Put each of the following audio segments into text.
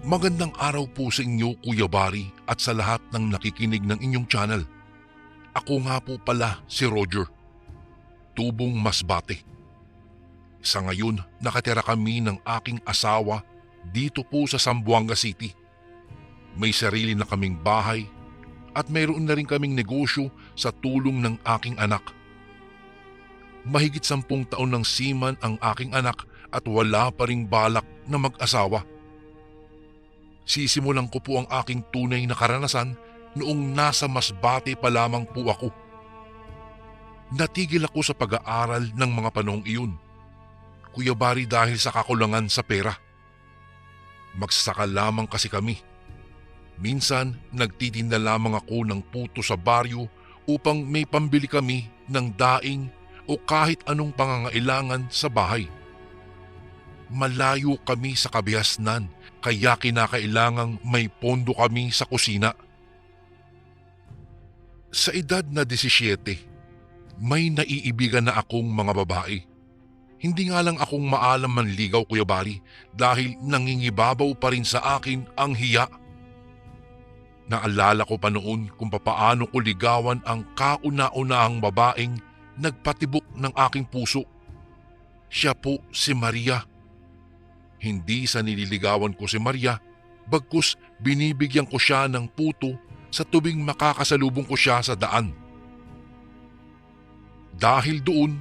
Magandang araw po sa inyo, Kuya Bari, at sa lahat ng nakikinig ng inyong channel. Ako nga po pala si Roger, tubong Masbate. Sa ngayon, nakatira kami ng aking asawa dito po sa Zamboanga City. May sarili na kaming bahay at mayroon na rin kaming negosyo sa tulong ng aking anak. Mahigit 10 taon ng seaman ang aking anak at wala pa ring balak na mag-asawa. Sisimulan ko po ang aking tunay na karanasan noong nasa Masbate pa lamang po ako. Natigil ako sa pag-aaral ng mga panahong iyon, Kuya Bari, dahil sa kakulangan sa pera. Magsasaka lamang kasi kami. Minsan nagtitinda lamang ako ng puto sa baryo upang may pambili kami ng daing o kahit anong pangangailangan sa bahay. Malayo kami sa kabihasnan kaya kinakailangang may pondo kami sa kusina. Sa edad na 17, may naiibigan na akong mga babae. Hindi nga lang akong maalam manligaw, Kuya Bari, dahil nangingibabaw pa rin sa akin ang hiya. Naalala ko pa noon kung papaano ko ligawan ang kauna-unahang babaeng nagpatibok ng aking puso. Siya po si Maria. Hindi sa nililigawan ko si Maria, bagkus binibigyan ko siya ng puto sa tuwing makakasalubong ko siya sa daan. Dahil doon,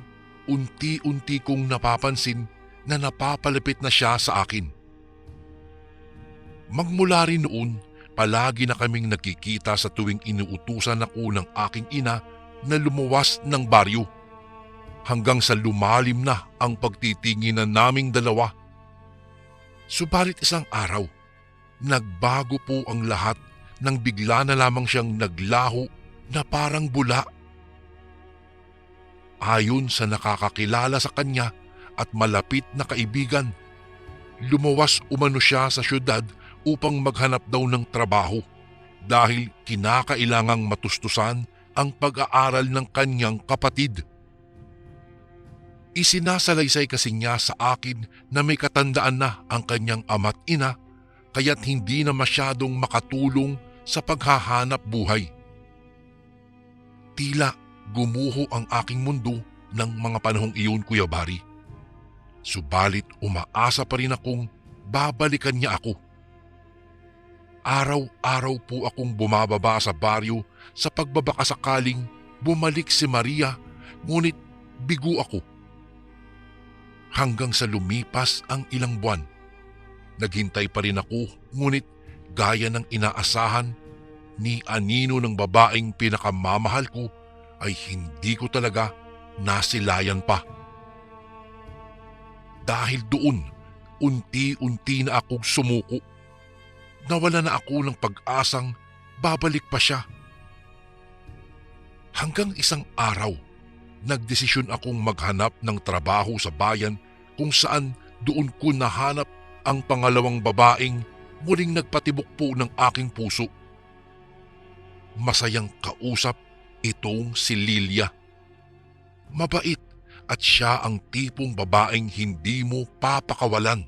unti-unti kong napapansin na napapalapit na siya sa akin. Magmula rin noon, palagi na kaming nagkikita sa tuwing inuutusan ako ng aking ina na lumuwas ng baryo. Hanggang sa lumalim na ang pagtitinginan naming dalawa. Subalit isang araw, nagbago po ang lahat nang bigla na lamang siyang naglaho na parang bula. Ayon sa nakakakilala sa kanya at malapit na kaibigan, lumuwas umano siya sa syudad upang maghanap daw ng trabaho dahil kinakailangang matustusan ang pag-aaral ng kanyang kapatid. Isinasalaysay kasi niya sa akin na may katandaan na ang kanyang ama't ina kaya't hindi na masyadong makatulong sa paghahanap buhay. Tila gumuho ang aking mundo ng mga panahong iyon, Kuya Bari. Subalit umaasa pa rin akong babalikan niya ako. Araw-araw po akong bumababa sa baryo sa pagbabakasakaling bumalik si Maria, ngunit bigo ako. Hanggang sa lumipas ang ilang buwan, naghintay pa rin ako, ngunit gaya ng inaasahan ni anino ng babaeng pinakamamahal ko ay hindi ko talaga nasilayan pa. Dahil doon, unti-unti na akong sumuko. Nawala na ako ng pag-asang babalik pa siya. Hanggang isang araw, nagdesisyon akong maghanap ng trabaho sa bayan kung saan doon ko nahanap ang pangalawang babaeng muling nagpatibok po ng aking puso. Masayang kausap itong si Lilia. Mabait at siya ang tipong babaeng hindi mo papakawalan.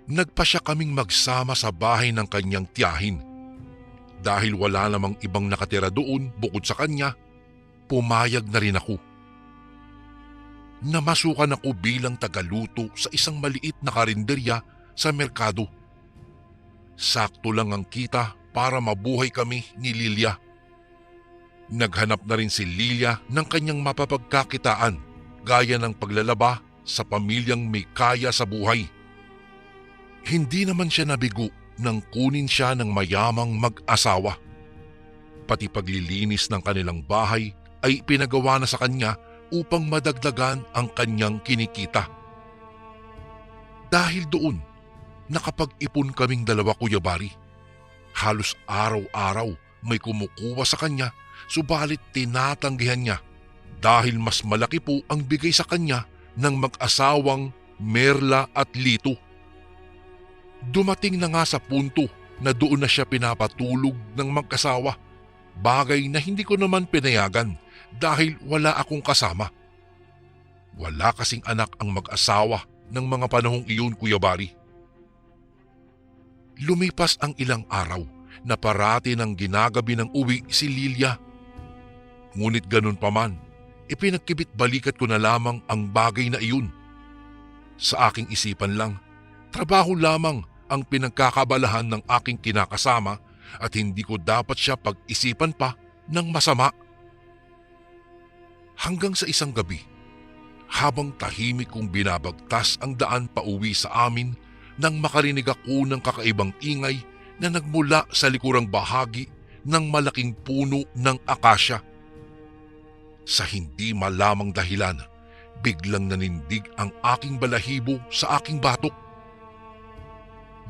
Nagpasya kaming magsama sa bahay ng kanyang tiyahin. Dahil wala namang ibang nakatira doon bukod sa kanya, pumayag na rin ako. Namasukan ako bilang tagaluto sa isang maliit na karinderya sa merkado. Sakto lang ang kita para mabuhay kami ni Lilia. Naghanap na rin si Lilia ng kanyang mapapagkakitaan gaya ng paglalaba sa pamilyang may kaya sa buhay. Hindi naman siya nabigo nang kunin siya ng mayamang mag-asawa. Pati paglilinis ng kanilang bahay ay pinagawa na sa kanya upang madagdagan ang kanyang kinikita. Dahil doon, nakapag-ipon kaming dalawa, Kuya Bari. Halos araw-araw may kumukuha sa kanya, subalit tinatanggihan niya dahil mas malaki po ang bigay sa kanya ng mag-asawang Merla at Lito. Dumating na nga sa punto na doon na siya pinapatulog ng mag-asawa, bagay na hindi ko naman pinayagan dahil wala akong kasama. Wala kasing anak ang mag-asawa ng mga panahong iyon, Kuya Bari. Lumipas ang ilang araw na parati ng ginagabi ng uwi si Lilia. Ngunit ganun pa man, ipinagkibit balikat ko na lamang ang bagay na iyon. Sa aking isipan lang, trabaho lamang ang pinagkakabalahan ng aking kinakasama at hindi ko dapat siya pag-isipan pa ng masama. Hanggang sa isang gabi, habang tahimik kong binabagtas ang daan pauwi sa amin nang makarinig ako ng kakaibang ingay na nagmula sa likurang bahagi ng malaking puno ng akasya. Sa hindi malamang dahilan, biglang nanindig ang aking balahibo sa aking batok.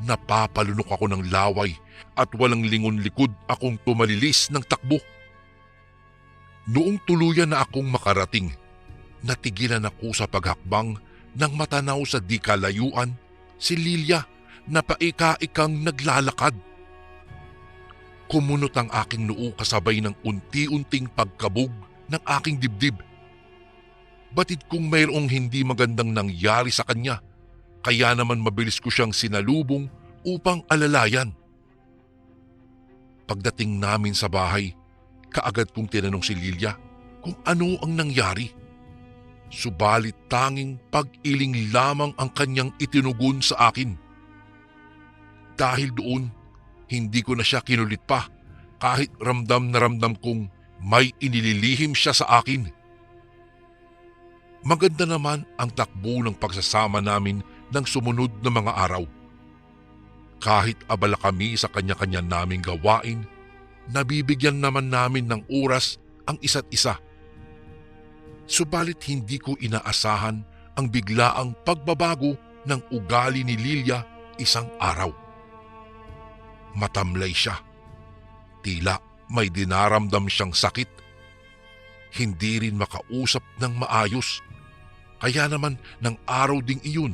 Napapalunok ako ng laway at walang lingon likod akong tumalilis ng takbo. Noong tuluyan na akong makarating, natigilan ako sa paghakbang nang matanaw sa di kalayuan si Lilia na paika-ikang naglalakad. Kumunot ang aking noo kasabay ng unti-unting pagkabog ng aking dibdib. Batid kong mayroong hindi magandang nangyari sa kanya, kaya naman mabilis ko siyang sinalubong upang alalayan. Pagdating namin sa bahay, kaagad kong tinanong si Lilia kung ano ang nangyari. Subalit tanging pag-iling lamang ang kanyang itinugon sa akin. Dahil doon, hindi ko na siya kinulit pa kahit ramdam na ramdam kong may inililihim siya sa akin. Maganda naman ang takbo ng pagsasama namin ng sumunod na mga araw. Kahit abala kami sa kanya-kanya naming gawain, nabibigyan naman namin ng oras ang isa't isa. Subalit hindi ko inaasahan ang biglaang pagbabago ng ugali ni Lilia isang araw. Matamlay siya. Tila may dinaramdam siyang sakit. Hindi rin makausap ng maayos. Kaya naman ng araw ding iyon,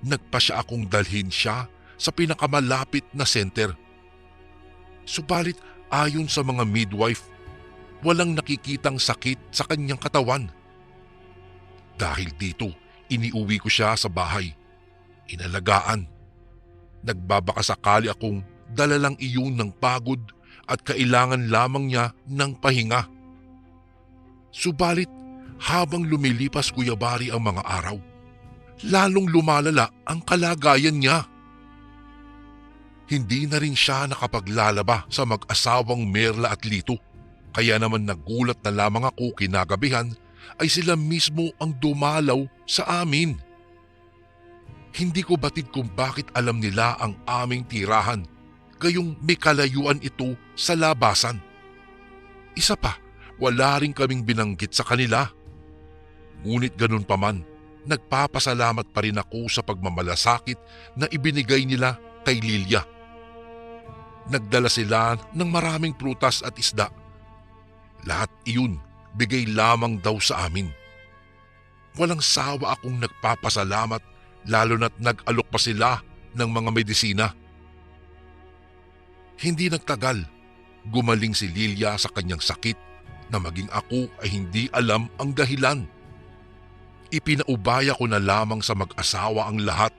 nagpa siya akong dalhin siya sa pinakamalapit na center. Subalit ayon sa mga midwife, walang nakikitang sakit sa kanyang katawan. Dahil dito, iniuwi ko siya sa bahay. Inalagaan. Nagbabakasakali akong dala lang iyon ng pagod at kailangan lamang niya ng pahinga. Subalit habang lumilipas Kuya Bari ang mga araw, lalong lumalala ang kalagayan niya. Hindi na rin siya nakapaglalaba sa mag-asawang Merla at Lito, kaya naman nagulat na lamang ako kinagabihan ay sila mismo ang dumalaw sa amin. Hindi ko batid kung bakit alam nila ang aming tirahan, gayong may kalayuan ito sa labasan. Isa pa, wala rin kaming binanggit sa kanila. Ngunit ganun pa man, nagpapasalamat pa rin ako sa pagmamalasakit na ibinigay nila kay Lilia. Nagdala sila ng maraming prutas at isda. Lahat iyon bigay lamang daw sa amin. Walang sawa akong nagpapasalamat lalo na't nag-alok pa sila ng mga medisina. Hindi nagtagal, gumaling si Lilia sa kanyang sakit na maging ako ay hindi alam ang dahilan. Ipinaubaya ko na lamang sa mag-asawa ang lahat.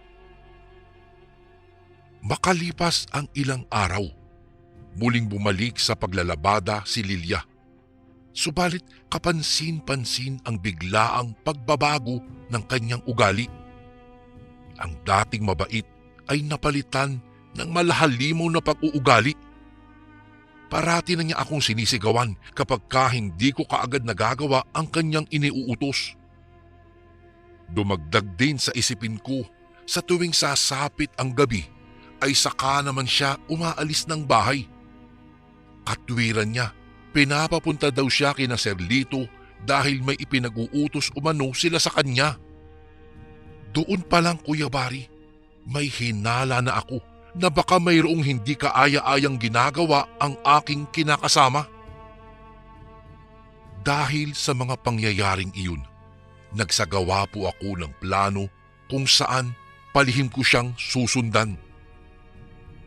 Makalipas ang ilang araw, muling bumalik sa paglalabada si Lilia. Subalit kapansin-pansin ang biglaang pagbabago ng kanyang ugali. Ang dating mabait ay napalitan ng malahalimaw na pag-uugali. Parati na niya akong sinisigawan kapag hindi ko kaagad nagagawa ang kanyang iniuutos. Dumagdag din sa isipin ko sa tuwing sasapit ang gabi ay saka naman siya umaalis ng bahay. Katwiran niya, pinapapunta daw siya kina Sir Lito dahil may ipinag-uutos umano sila sa kanya. Doon pa lang Kuya Bari, may hinala na ako na baka mayroong hindi kaaya-ayang ginagawa ang aking kinakasama. Dahil sa mga pangyayaring iyon, nagsagawa po ako ng plano kung saan palihim ko siyang susundan.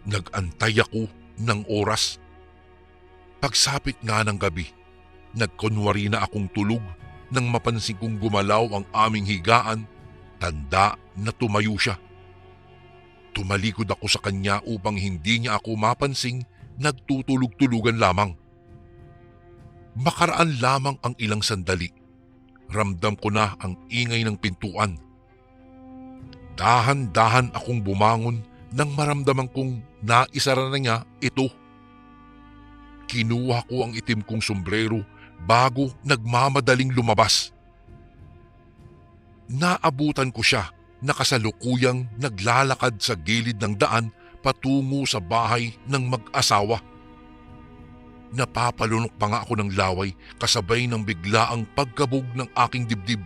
Nag-antay ako ng oras. Pagsapit nga ng gabi, nagkunwari na akong tulog nang mapansin kong gumalaw ang aming higaan, tanda na tumayo siya. Tumalikod ako sa kanya upang hindi niya ako mapansing nagtutulog-tulugan lamang. Makaraan lamang ang ilang sandali. Ramdam ko na ang ingay ng pintuan. Dahan-dahan akong bumangon nang maramdaman kong naisara na niya ito. Kinuha ko ang itim kong sombrero bago nagmamadaling lumabas. Naabutan ko siya na kasalukuyang naglalakad sa gilid ng daan patungo sa bahay ng mag-asawa. Napapalunok pa nga ako ng laway kasabay ng biglaang pagkabog ng aking dibdib.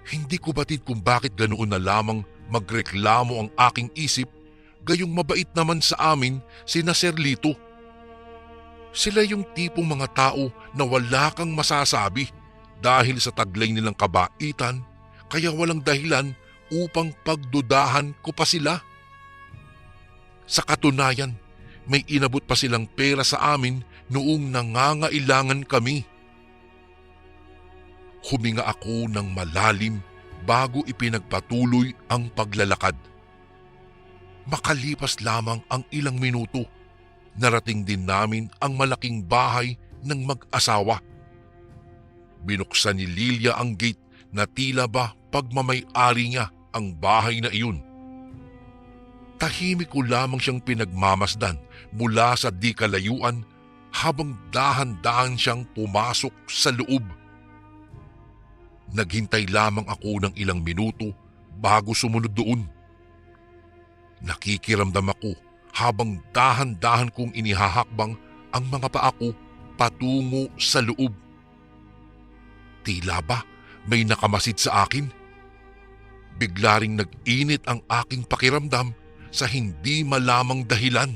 Hindi ko batid kung bakit ganoon na lamang magreklamo ang aking isip, gayong mabait naman sa amin sina Sir Lito. Sila yung tipong mga tao na wala kang masasabi dahil sa taglay nilang kabaitan, kaya walang dahilan upang pagdudahan ko pa sila. Sa katunayan, may inabot pa silang pera sa amin noong nangangailangan kami. Huminga ako ng malalim bago ipinagpatuloy ang paglalakad. Makalipas lamang ang ilang minuto, narating din namin ang malaking bahay ng mag-asawa. Binuksan ni Lilia ang gate na tila ba pagmamay-ari niya ang bahay na iyon. Tahimik ko lamang siyang pinagmamasdan mula sa di kalayuan habang dahan-dahan siyang pumasok sa loob. Naghintay lamang ako ng ilang minuto bago sumunod doon. Nakikiramdam ako habang dahan-dahan kong inihahakbang ang mga paa ko patungo sa loob. Tila ba may nakamasid sa akin? Bigla ring nag-init ang aking pakiramdam sa hindi malamang dahilan.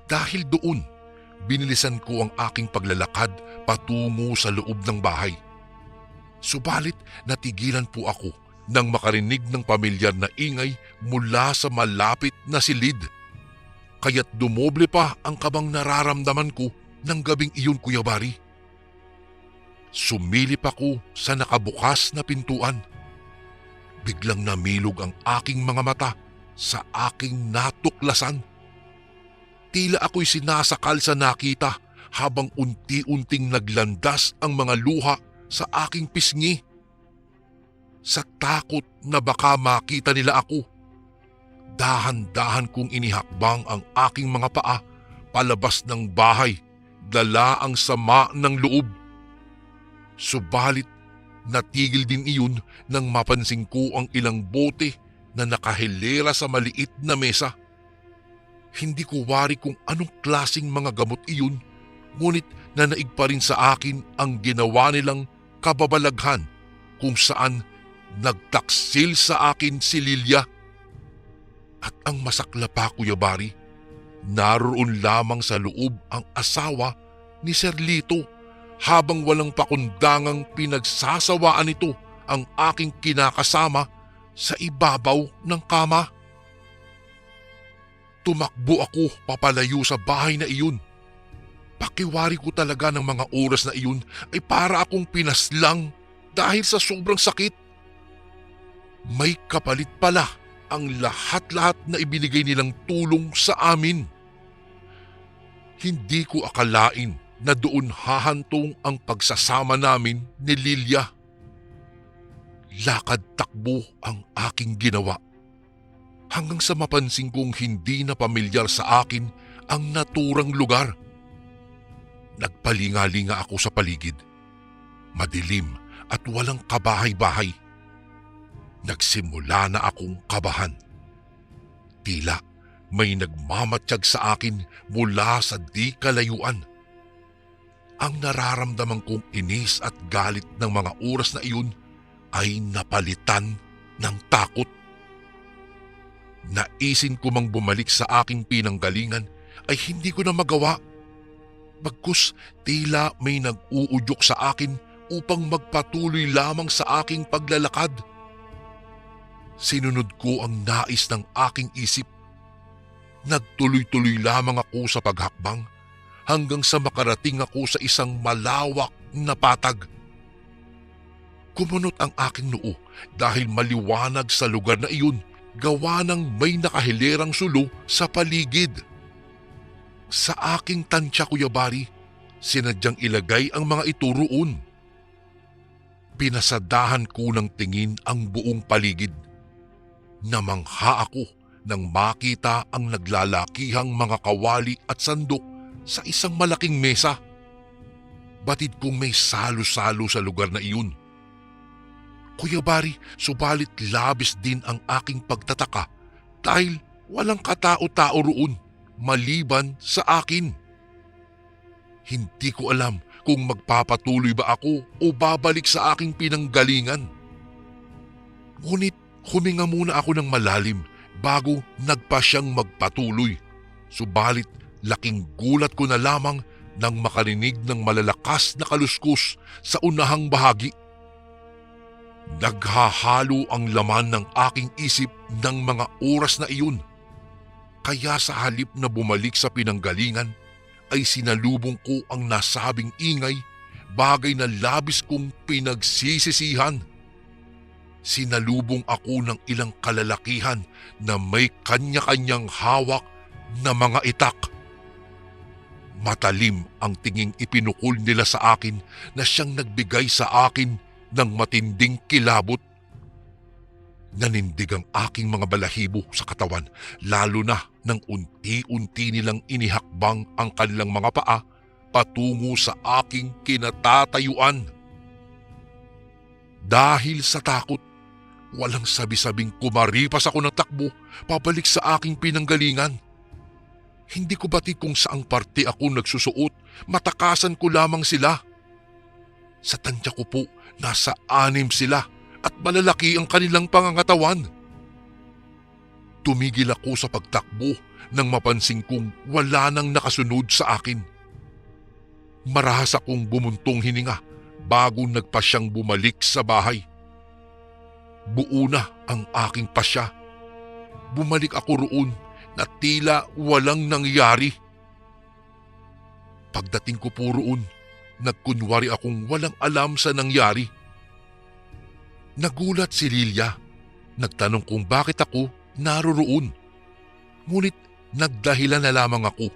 Dahil doon, binilisan ko ang aking paglalakad patungo sa loob ng bahay. Subalit natigilan po ako nang makarinig ng pamilyar na ingay mula sa malapit na silid. Kaya't dumoble pa ang kabang nararamdaman ko ng gabing iyon, Kuya Bari. Sumilip ako sa nakabukas na pintuan. Biglang namilog ang aking mga mata sa aking natuklasan. Tila ako'y sinasakal sa nakita habang unti-unting naglandas ang mga luha sa aking pisngi. Sa takot na baka makita nila ako, dahan-dahan kong inihakbang ang aking mga paa palabas ng bahay, dala ang sama ng loob. Subalit natigil din iyon nang mapansin ko ang ilang bote na nakahilera sa maliit na mesa. Hindi ko wari kung anong klaseng mga gamot iyon, ngunit nanaig pa rin sa akin ang ginawa nilang kababalaghan kung saan nagtaksil sa akin si Lilia. At ang masakla pa, Kuya Bari, naroon lamang sa loob ang asawa ni Sir Lito habang walang pakundangang pinagsasawaan nito ang aking kinakasama sa ibabaw ng kama. Tumakbo ako papalayo sa bahay na iyon. Pakiwari ko talaga ng mga oras na iyon ay para akong pinaslang dahil sa sobrang sakit. May kapalit pala ang lahat-lahat na ibinigay nilang tulong sa amin. Hindi ko akalain na doon hahantong ang pagsasama namin ni Lilia. Lakad-takbo ang aking ginawa hanggang sa mapansin kong hindi na pamilyar sa akin ang naturang lugar. Nagpalinga-linga ako sa paligid. Madilim at walang kabahay-bahay. Nagsimula na akong kabahan. Tila may nagmamatsyag sa akin mula sa di kalayuan. Ang nararamdaman kong inis at galit ng mga oras na iyon ay napalitan ng takot. Naisin ko mang bumalik sa aking pinanggalingan ay hindi ko na magawa. Bagkus tila may nag-uudyok sa akin upang magpatuloy lamang sa aking paglalakad. Sinunod ko ang nais ng aking isip. Nagtuloy-tuloy lamang ako sa paghakbang hanggang sa makarating ako sa isang malawak na patag. Kumunot ang aking noo dahil maliwanag sa lugar na iyon gawa ng may nakahilerang sulo sa paligid. Sa aking tansya, Kuya Bari, sinadyang ilagay ang mga ito roon. Pinasadahan ko ng tingin ang buong paligid. Namangha ako nang makita ang naglalakihang mga kawali at sandok sa isang malaking mesa. Batid kong may salo-salo sa lugar na iyon. Kuya Bari, subalit labis din ang aking pagtataka dahil walang katao-tao roon maliban sa akin. Hindi ko alam kung magpapatuloy ba ako o babalik sa aking pinanggalingan. Ngunit huminga muna ako ng malalim bago nagpa siyang magpatuloy. Subalit laking gulat ko na lamang nang makarinig ng malalakas na kaluskus sa unahang bahagi. Naghahalo ang laman ng aking isip ng mga oras na iyon. Kaya sa halip na bumalik sa pinanggalingan, ay sinalubong ko ang nasabing ingay, bagay na labis kong pinagsisisihan. Sinalubong ako ng ilang kalalakihan na may kanya-kanyang hawak na mga itak. Matalim ang tinging ipinukol nila sa akin na siyang nagbigay sa akin ng matinding kilabot. Nanindig ang aking mga balahibo sa katawan, lalo na nang unti-unti nilang inihakbang ang kanilang mga paa patungo sa aking kinatatayuan. Dahil sa takot, walang sabi-sabing kumaripas ako ng takbo pabalik sa aking pinanggalingan. Hindi ko batid kung saang parte ako nagsusuot, matakasan ko lamang sila. Sa tansya ko po, nasa 6 sila at malalaki ang kanilang pangangatawan. Tumigil ako sa pagtakbo nang mapansin kong wala nang nakasunod sa akin. Marahas akong bumuntong hininga bago nagpa siyang bumalik sa bahay. Buo na ang aking pasya. Bumalik ako roon na tila walang nangyari. Pagdating ko po roon, nagkunwari akong walang alam sa nangyari. Nagulat si Lilia. Nagtanong kung bakit ako naroroon. Ngunit nagdahilan na lamang ako.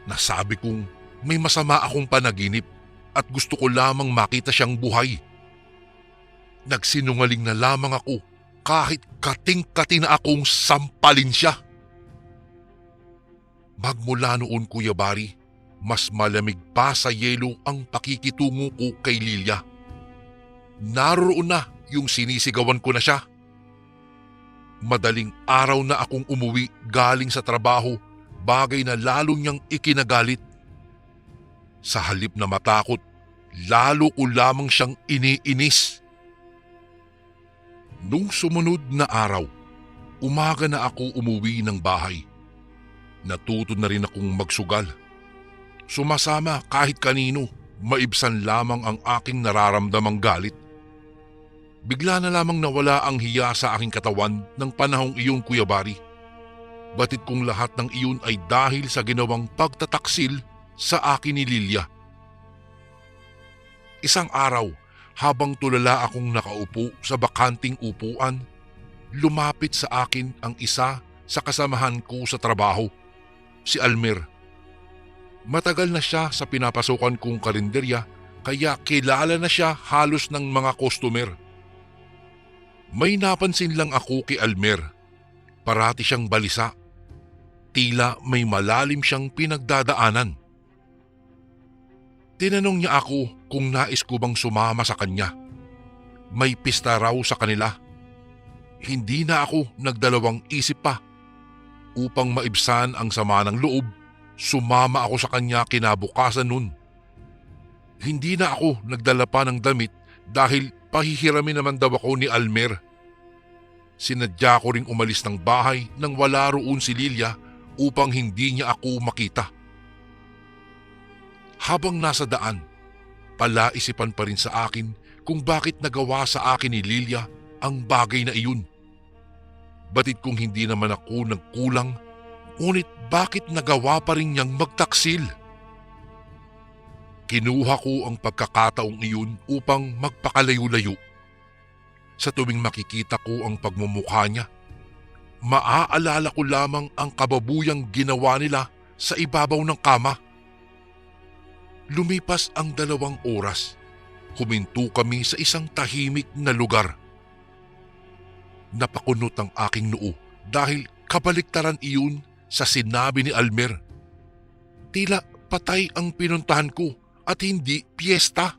Nasabi kong may masama akong panaginip at gusto ko lamang makita siyang buhay. Nagsinungaling na lamang ako kahit kating-kati na akong sampalin siya. Magmula noon, Kuya Bari, mas malamig pa sa yelo ang pakikitungo ko kay Lilia. Naroon na yung sinisigawan ko na siya. Madaling araw na akong umuwi galing sa trabaho, bagay na lalo niyang ikinagalit. Sa halip na matakot, lalo ko lamang siyang iniinis. Nung sumunod na araw, umaga na ako umuwi ng bahay. Natuto na rin akong magsugal. Sumasama kahit kanino, maibsan lamang ang aking nararamdamang galit. Bigla na lamang nawala ang hiya sa aking katawan ng panahong iyon, Kuya Bari. Batid kong lahat ng iyon ay dahil sa ginawang pagtataksil sa akin ni Lilia. Isang araw, habang tulala akong nakaupo sa bakanting upuan, lumapit sa akin ang isa sa kasamahan ko sa trabaho, si Almer. Matagal na siya sa pinapasukan kong karinderya, kaya kilala na siya halos ng mga customer. May napansin lang ako kay Almer. Parati siyang balisa. Tila may malalim siyang pinagdadaanan. Tinanong niya ako kung nais ko bang sumama sa kanya. May pista raw sa kanila. Hindi na ako nagdalawang isip pa. Upang maibsan ang sama ng loob, sumama ako sa kanya kinabukasan nun. Hindi na ako nagdala pa ng damit dahil pahihiramin naman daw ako ni Almer. Sinadya ko ring umalis ng bahay nang wala roon si Lilia upang hindi niya ako makita. Habang nasa daan, palaisipan pa rin sa akin kung bakit nagawa sa akin ni Lilia ang bagay na iyon. Batid kung hindi naman ako nagkulang, ngunit bakit nagawa pa rin niyang magtaksil? Kinuha ko ang pagkakataong iyon upang magpakalayo-layo. Sa tuwing makikita ko ang pagmumukha niya, Maaalala ko lamang ang kababuyang ginawa nila sa ibabaw ng kama. Lumipas ang 2 oras. Huminto kami sa isang tahimik na lugar. Napakunot ang aking noo dahil kabaliktaran iyon sa sinabi ni Almer. Tila patay ang pinuntahan ko at hindi piyesta.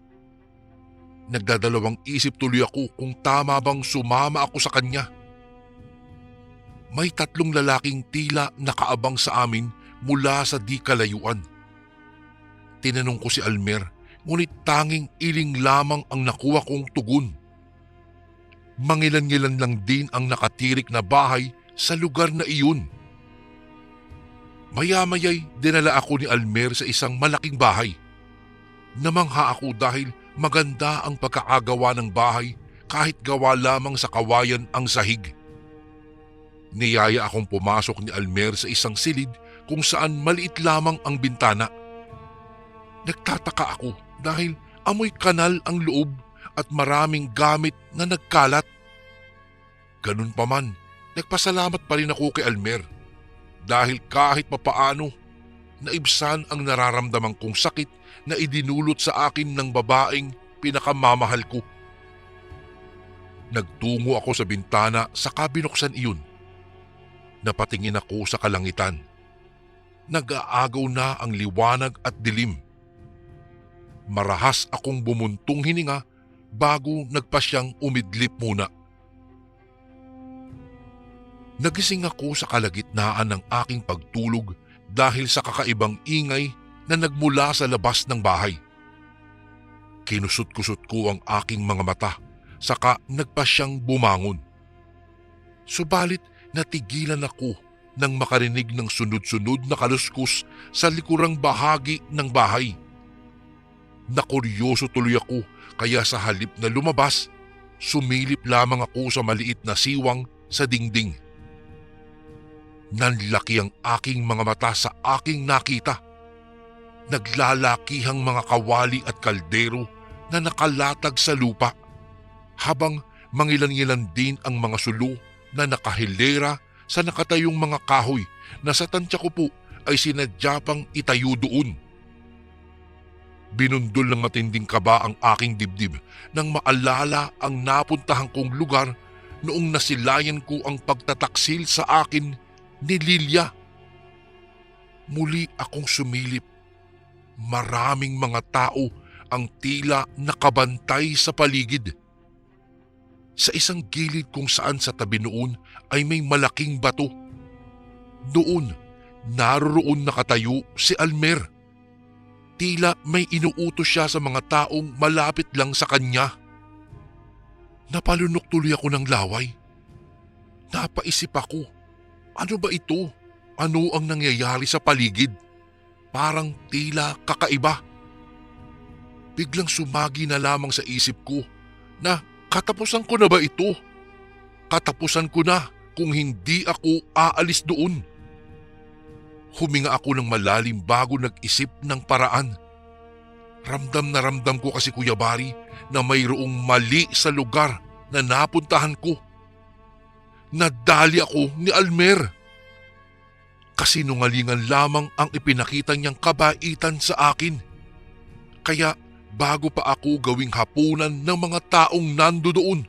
Nagdadalawang isip tuloy ako kung tama bang sumama ako sa kanya. May 3 lalaking tila nakaabang sa amin mula sa di kalayuan. Tinanong ko si Almer, ngunit tanging iling lamang ang nakuha kong tugon. Mangilan-ngilan lang din ang nakatirik na bahay sa lugar na iyon. Maya-maya'y dinala ako ni Almer sa isang malaking bahay. Namangha ako dahil maganda ang pagkakagawa ng bahay kahit gawa lamang sa kawayan ang sahig. Niyaya akong pumasok ni Almer sa isang silid kung saan maliit lamang ang bintana. Nagtataka ako dahil amoy kanal ang loob at maraming gamit na nagkalat. Ganun pa man, nagpasalamat pa rin ako kay Almer dahil kahit papaano naibsan ang nararamdaman kong sakit na idinulot sa akin ng babaeng pinakamamahal ko. Nagtungo ako sa bintana sa kabinuksan iyon. Napatingin ako sa kalangitan. Nag-aagaw na ang liwanag at dilim. Marahas akong bumuntong hininga bago nagpasyang umidlip muna. Nagising ako sa kalagitnaan ng aking pagtulog dahil sa kakaibang ingay na nagmula sa labas ng bahay. Kinusot-kusot ko ang aking mga mata, saka nagpasyang bumangon. Subalit natigilan ako nang makarinig ng sunod-sunod na kaluskos sa likurang bahagi ng bahay. Nakuryoso tuloy ako kaya sa halip na lumabas, sumilip lamang ako sa maliit na siwang sa dingding. Nanlaki ang aking mga mata sa aking nakita. Naglalakihang mga kawali at kaldero na nakalatag sa lupa, habang mangilan-ngilan din ang mga sulo na nakahilera sa nakatayong mga kahoy na sa tansya ko po ay sinadya pang itayo doon. Binundol ng matinding kaba ang aking dibdib nang maalala ang napuntahan kong lugar noong nasilayan ko ang pagtataksil sa akin ni Lilia. Muli akong sumilip. Maraming mga tao ang tila nakabantay sa paligid. Sa isang gilid kung saan sa tabi noon ay may malaking bato. Doon, naroroon nakatayo si Almer. Tila may inuutos siya sa mga taong malapit lang sa kanya. Napalunok tuloy ako ng laway. Napaisip ako, ano ba ito? Ano ang nangyayari sa paligid? Parang tila kakaiba. Biglang sumagi na lamang sa isip ko na katapusan ko na ba ito? Katapusan ko na kung hindi ako aalis doon. Huminga ako ng malalim bago nag-isip ng paraan. Ramdam na ramdam ko kasi Kuya Bari na mayroong mali sa lugar na napuntahan ko. Nadali ako ni Almer. Kasinungalingan lamang ang ipinakita niyang kabaitan sa akin. Kaya bago pa ako gawing hapunan ng mga taong nandoon,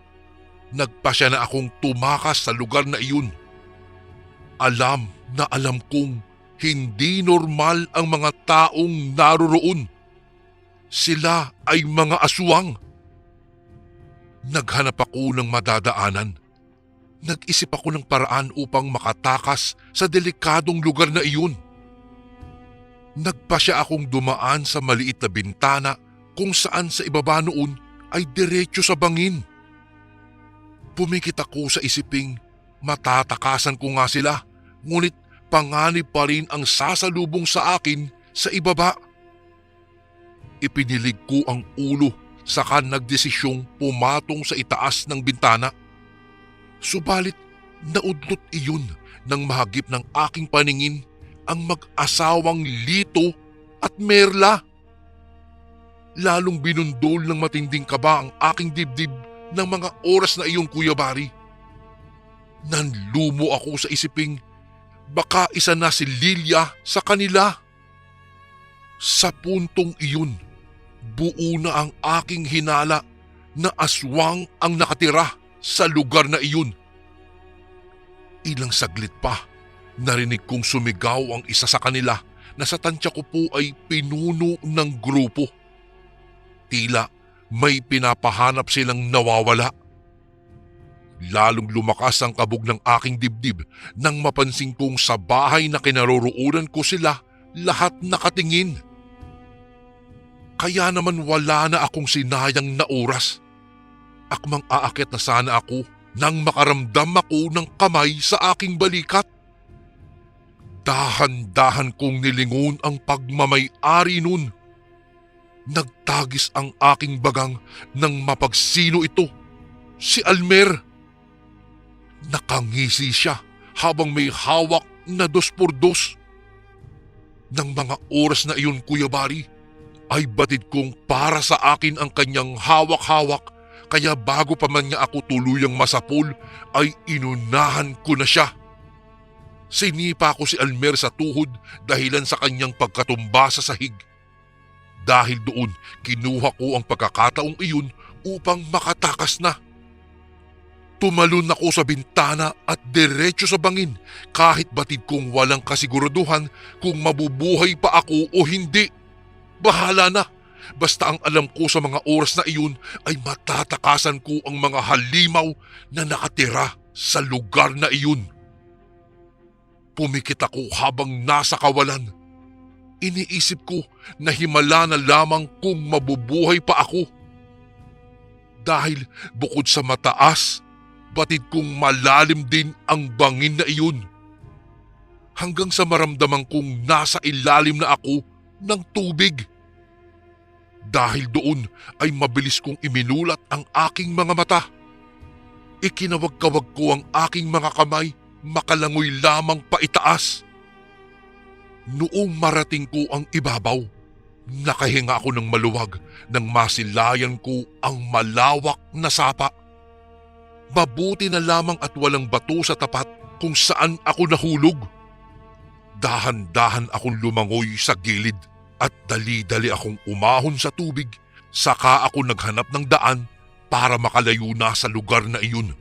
nagpasya na akong tumakas sa lugar na iyon. Alam na alam kong hindi normal ang mga taong naroroon. Sila ay mga aswang. Naghanap ako ng madadaanan. Nag-isip ako ng paraan upang makatakas sa delikadong lugar na iyon. Nagpasya akong dumaan sa maliit na bintana kung saan sa ibaba noon ay diretso sa bangin. Pumikit ako sa isiping matatakasan ko nga sila, ngunit panganib pa rin ang sasalubong sa akin sa ibaba. Ipinilig ko ang ulo saka nagdesisyong pumatong sa itaas ng bintana. Subalit naudlot iyon nang mahagip ng aking paningin ang mag-asawang Lito at Merla. Lalong binundol ng matinding kaba ang aking dibdib ng mga oras na iyon, Kuya Bari. Nanlumo ako sa isiping baka isa na si Lilia sa kanila. Sa puntong iyon, buo na ang aking hinala na aswang ang nakatira sa lugar na iyon. Ilang saglit pa, narinig kong sumigaw ang isa sa kanila na sa tansya ko po ay pinuno ng grupo. Tila may pinapahanap silang nawawala. Lalong lumakas ang kabog ng aking dibdib nang mapansin kong sa bahay na kinaroroonan ko sila lahat nakatingin. Kaya naman wala na akong sinayang na oras. Akmang aakyat na sana ako nang makaramdam ako ng kamay sa aking balikat. Dahan-dahan kong nilingon ang pagmamay-ari nun. Nagtagis ang aking bagang nang mapagsino ito, si Almer. Nakangisi siya habang may hawak na 2x2. Nang mga oras na iyon, Kuya Bari, ay batid kong para sa akin ang kanyang hawak-hawak, kaya bago pa man niya ako tuluyang masapol ay inunahan ko na siya. Sinipa ko si Almer sa tuhod dahilan sa kanyang pagkatumba sa sahig. Dahil doon, kinuha ko ang pagkakataong iyon upang makatakas na. Tumalon ako sa bintana at diretso sa bangin kahit batid kong walang kasiguraduhan kung mabubuhay pa ako o hindi. Bahala na, basta ang alam ko sa mga oras na iyon ay matatakasan ko ang mga halimaw na nakatira sa lugar na iyon. Pumikit ako habang nasa kawalan. Iniisip ko na himala na lamang kung mabubuhay pa ako. Dahil bukod sa mataas, batid kong malalim din ang bangin na iyon. Hanggang sa maramdaman kong nasa ilalim na ako ng tubig. Dahil doon ay mabilis kong iminulat ang aking mga mata. Ikinawag-kawag ko ang aking mga kamay, makalangoy lamang paitaas. Noong marating ko ang ibabaw, nakahinga ako ng maluwag nang masilayan ko ang malawak na sapa. Mabuti na lamang at walang bato sa tapat kung saan ako nahulog. Dahan-dahan akong lumangoy sa gilid at dali-dali akong umahon sa tubig, saka ako naghanap ng daan para makalayo na sa lugar na iyon.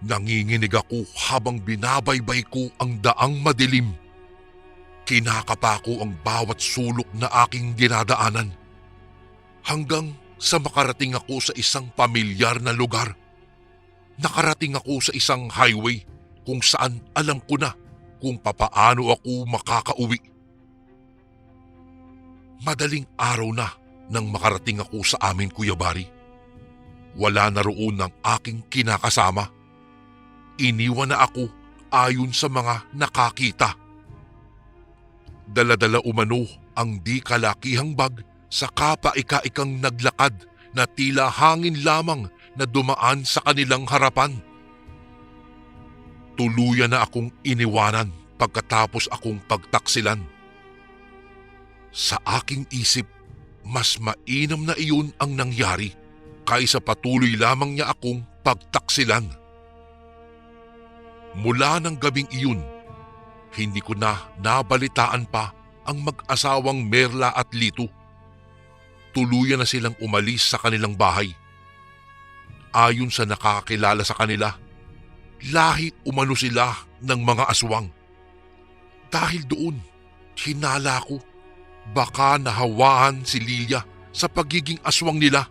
Nanginginig ako habang binabaybay ko ang daang madilim. Kinakapa ko ang bawat sulok na aking dinadaanan. Hanggang sa makarating ako sa isang pamilyar na lugar. Nakarating ako sa isang highway kung saan alam ko na kung papaano ako makakauwi. Madaling araw na nang makarating ako sa amin, Kuya Bari. Wala na roon ang aking kinakasama. Iniwan na ako ayon sa mga nakakita. Dala-dala umano ang di kalakihang bag sa kapaika-ikang naglakad na tila hangin lamang na dumaan sa kanilang harapan. Tuluyan na akong iniwanan pagkatapos akong pagtaksilan. Sa aking isip, mas mainam na iyon ang nangyari kaysa patuloy lamang niya akong pagtaksilan. Mula ng gabing iyon, hindi ko na nabalitaan pa ang mag-asawang Merla at Lito. Tuluyan na silang umalis sa kanilang bahay. Ayon sa nakakilala sa kanila, lahi umano sila ng mga aswang. Dahil doon, hinala ko, baka nahawahan si Lilia sa pagiging aswang nila.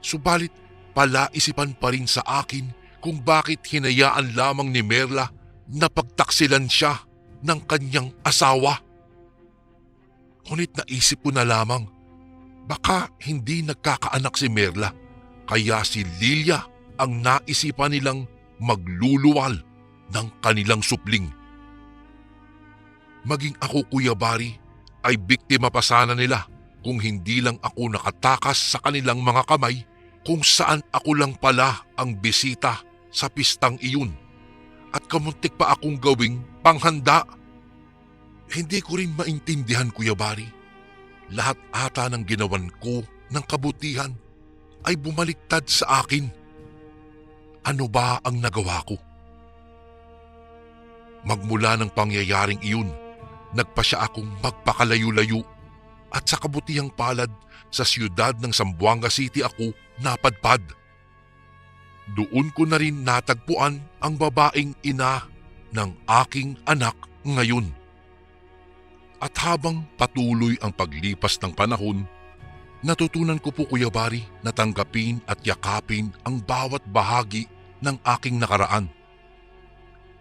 Subalit palaisipan pa rin sa akin kung bakit hinayaan lamang ni Merla na pagtaksilan siya ng kanyang asawa. Ngunit naisip ko na lamang, baka hindi nagkakaanak si Merla, kaya si Lilia ang naisipan nilang magluluwal ng kanilang supling. Maging ako, Kuya Bari, ay biktima pa sana nila kung hindi lang ako nakatakas sa kanilang mga kamay kung saan ako lang pala ang bisita sa pistang iyon at kamuntik pa akong gawing panghanda. Hindi ko rin maintindihan, Kuya Bari. Lahat ata ng ginawan ko ng kabutihan ay bumaliktad sa akin. Ano ba ang nagawa ko? Magmula ng pangyayaring iyon, nagpasya akong magpakalayo-layo at sa kabutihang palad sa siyudad ng Zamboanga City ako napadpad. Doon ko na rin natagpuan ang babaeng ina ng aking anak ngayon. At habang patuloy ang paglipas ng panahon, natutunan ko po, Kuya Bari, na tanggapin at yakapin ang bawat bahagi ng aking nakaraan.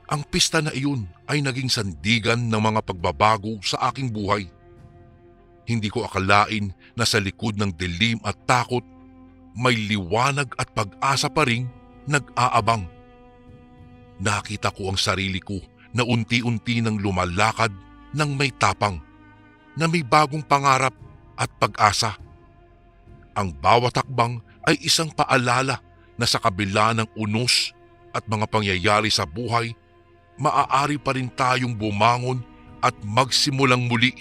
Ang pista na iyon ay naging sandigan ng mga pagbabago sa aking buhay. Hindi ko akalain na sa likod ng dilim at takot, may liwanag at pag-asa pa ring nag-aabang. Nakita ko ang sarili ko na unti-unti nang lumalakad ng may tapang, na may bagong pangarap at pag-asa. Ang bawat hakbang ay isang paalala na sa kabila ng unos at mga pangyayari sa buhay, maaari pa rin tayong bumangon at magsimulang muli.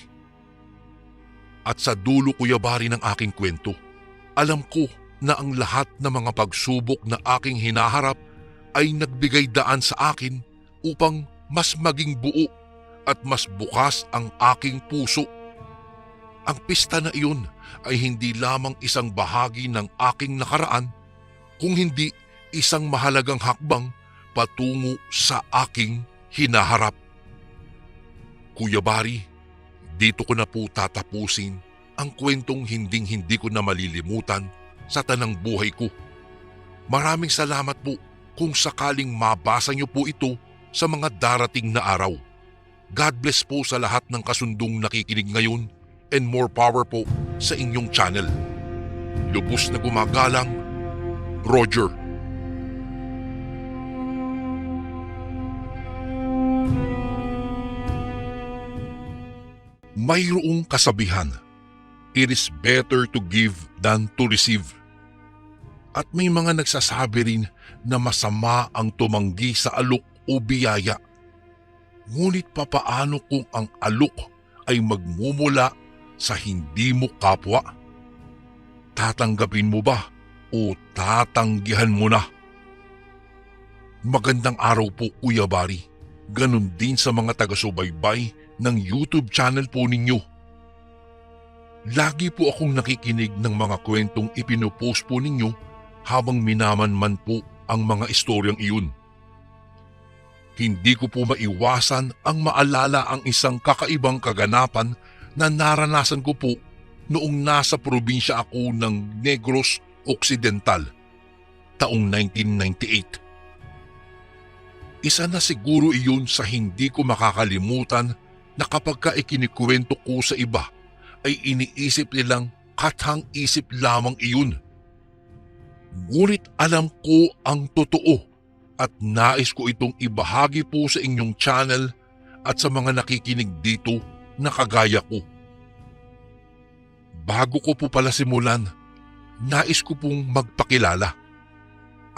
At sa dulo, Kuya Bari, ng aking kwento, alam ko na ang lahat ng mga pagsubok na aking hinaharap ay nagbigay daan sa akin upang mas maging buo at mas bukas ang aking puso. Ang pista na iyon ay hindi lamang isang bahagi ng aking nakaraan, kung hindi isang mahalagang hakbang patungo sa aking hinaharap. Kuya Bari, dito ko na po tatapusin ang kwentong hinding-hindi ko na malilimutan sa tanang buhay ko. Maraming salamat po kung sakaling mabasa niyo po ito sa mga darating na araw. God bless po sa lahat ng kasundong nakikinig ngayon, and more power po sa inyong channel. Lubos na gumagalang, Roger. Mayroong kasabihan, it is better to give than to receive. At may mga nagsasabi rin na masama ang tumanggi sa alok o biyaya. Ngunit papaano kung ang alok ay magmumula sa hindi mo kapwa? Tatanggapin mo ba o tatanggihan mo na? Magandang araw po, Kuya Bari. Ganon din sa mga taga-subaybay ng YouTube channel po ninyo. Lagi po akong nakikinig ng mga kwentong ipinopost po ninyo habang minamanman po ang mga istoryang iyon. Hindi ko po maiwasan ang maalala ang isang kakaibang kaganapan na naranasan ko po noong nasa probinsya ako ng Negros Occidental, taong 1998. Isa na siguro iyon sa hindi ko makakalimutan na kapag ka ikinikwento ko sa iba ay iniisip nilang kathang-isip lamang iyon. Ngunit alam ko ang totoo at nais ko itong ibahagi po sa inyong channel at sa mga nakikinig dito na kagaya ko. Bago ko po pala simulan, nais ko pong magpakilala.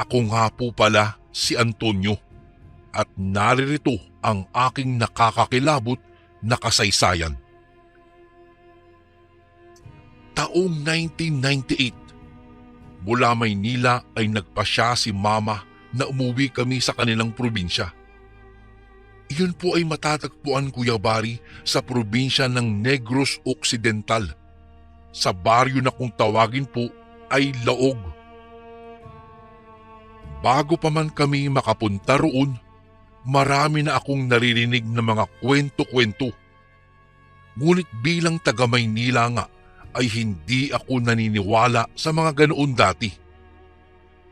Ako nga po pala si Antonio at naririto ang aking nakakakilabot na kasaysayan. Taong 1998, mula Maynila ay nagpasya si Mama na umuwi kami sa kanilang probinsya. Iyon po ay matatagpuan, Kuya Bari, sa probinsya ng Negros Occidental, sa baryo na kung tawagin po ay Laog. Bago pa man kami makapunta roon, marami na akong naririnig na mga kwento-kwento. Ngunit bilang taga Maynila nga ay hindi ako naniniwala sa mga ganoon dati.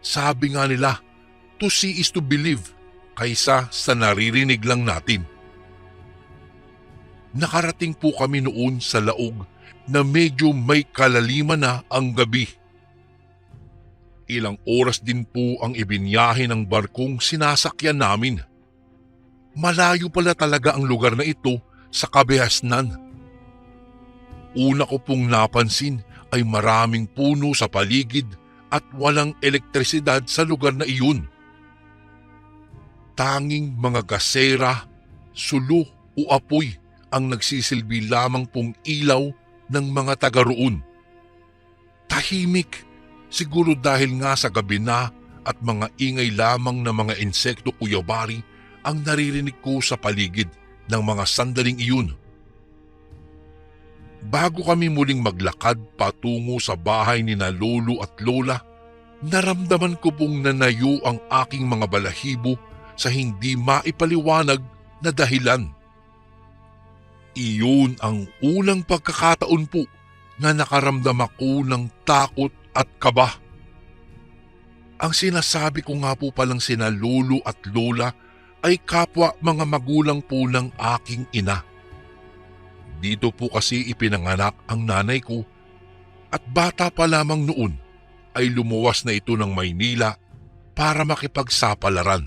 Sabi nga nila, to see is to believe kaysa sa naririnig lang natin. Nakarating po kami noon sa Laog na medyo may kalaliman na ang gabi. Ilang oras din po ang ibinyahe ng barkong sinasakyan namin. Malayo pala talaga ang lugar na ito sa Kabihasnan. Una ko pong napansin ay maraming puno sa paligid at walang elektrisidad sa lugar na iyon. Tanging mga gasera, sulo o apoy ang nagsisilbi lamang pong ilaw ng mga taga roon. Tahimik, siguro dahil nga sa gabi na at mga ingay lamang ng mga insekto, Kuya Bari, ang naririnig ko sa paligid ng mga sandaling iyon. Bago kami muling maglakad patungo sa bahay ni na lolo at lola, naramdaman ko pong nanayo ang aking mga balahibo sa hindi maipaliwanag na dahilan. Iyon ang unang pagkakataon po na nakaramdam ako ng takot at kaba. Ang sinasabi ko nga po palang sina lolo at lola ay kapwa mga magulang po ng aking ina. Dito po kasi ipinanganak ang nanay ko at bata pa lamang noon ay lumuwas na ito ng Maynila para makipagsapalaran.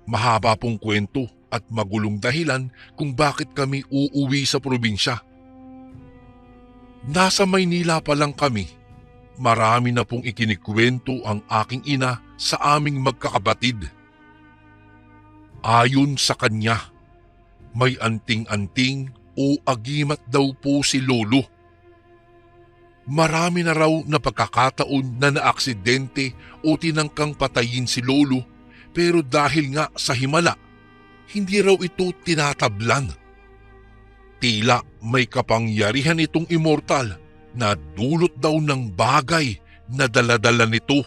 Mahaba pong kwento at magulong dahilan kung bakit kami uuwi sa probinsya. Nasa Maynila pa lang kami, marami na pong ikinikwento ang aking ina sa aming magkakabatid. Ayon sa kanya, may anting-anting o agimat daw po si lolo. Marami na raw na pagkakataon na naaksidente o tinangkang patayin si lolo, pero dahil nga sa himala, hindi raw ito tinatablan. Tila may kapangyarihan itong immortal na dulot daw ng bagay na daladala nito.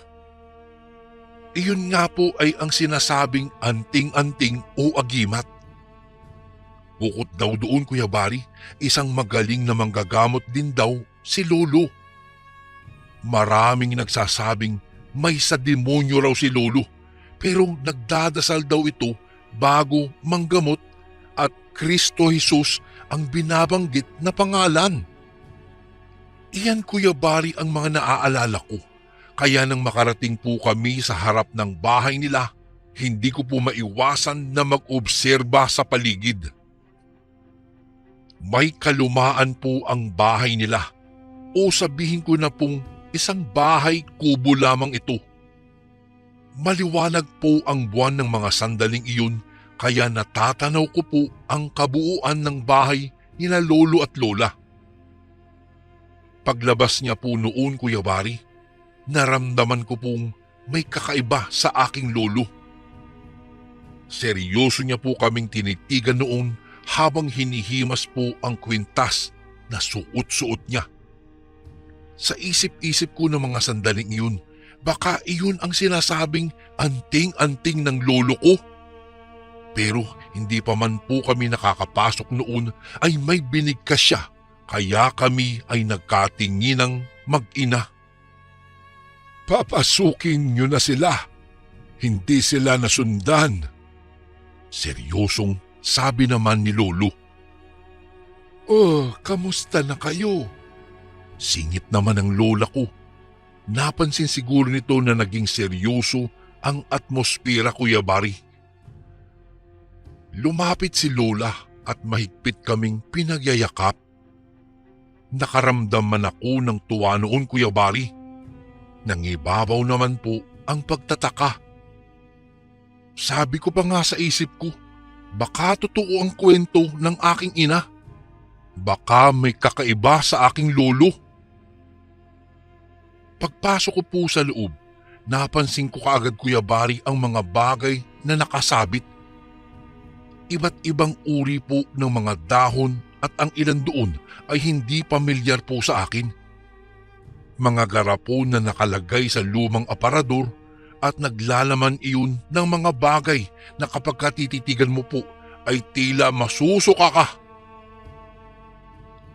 Iyon nga po ay ang sinasabing anting-anting o agimat. Bukod daw doon, Kuya Bari, isang magaling na manggagamot din daw si lolo. Maraming nagsasabing may sa demonyo raw si lolo, pero nagdadasal daw ito bago manggamot at Kristo Jesus ang binabanggit na pangalan. Iyan, Kuya Bari, ang mga naaalala ko. Kaya nang makarating po kami sa harap ng bahay nila, hindi ko po maiwasan na mag-obserba sa paligid. May kalumaan po ang bahay nila, o sabihin ko na pong isang bahay kubo lamang ito. Maliwanag po ang buwan ng mga sandaling iyon, kaya natatanaw ko po ang kabuuan ng bahay nila lolo at lola. Paglabas niya po noon, Kuya Bari, naramdaman ko pong may kakaiba sa aking lolo. Seryoso niya po kaming tinitigan noon habang hinihimas po ang kwintas na suot-suot niya. Sa isip-isip ko ng mga sandaling iyon, baka iyon ang sinasabing anting-anting ng lolo ko. Pero hindi pa man po kami nakakapasok noon ay may binigkas siya, kaya kami ay nagkatinginang mag-ina. Papasukin niyo na sila, hindi sila nasundan. Seryosong sabi naman ni lolo. Oh, kamusta na kayo? Singit naman ang lola ko. Napansin siguro nito na naging seryoso ang atmosphere, Kuya Bari. Lumapit si lola at mahigpit kaming pinagyayakap. Nakaramdam man ako ng tuwa noon, Kuya Bari. Nangibabaw naman po ang pagtataka. Sabi ko pa nga sa isip ko, baka totoo ang kwento ng aking ina. Baka may kakaiba sa aking lolo. Pagpasok ko po sa loob, napansin ko kaagad, Kuya Bari, ang mga bagay na nakasabit. Iba't ibang uri po ng mga dahon at ang ilan doon ay hindi pamilyar po sa akin. Mga garapon na nakalagay sa lumang aparador at naglalaman iyon ng mga bagay na kapag katititigan mo po ay tila masusuka ka.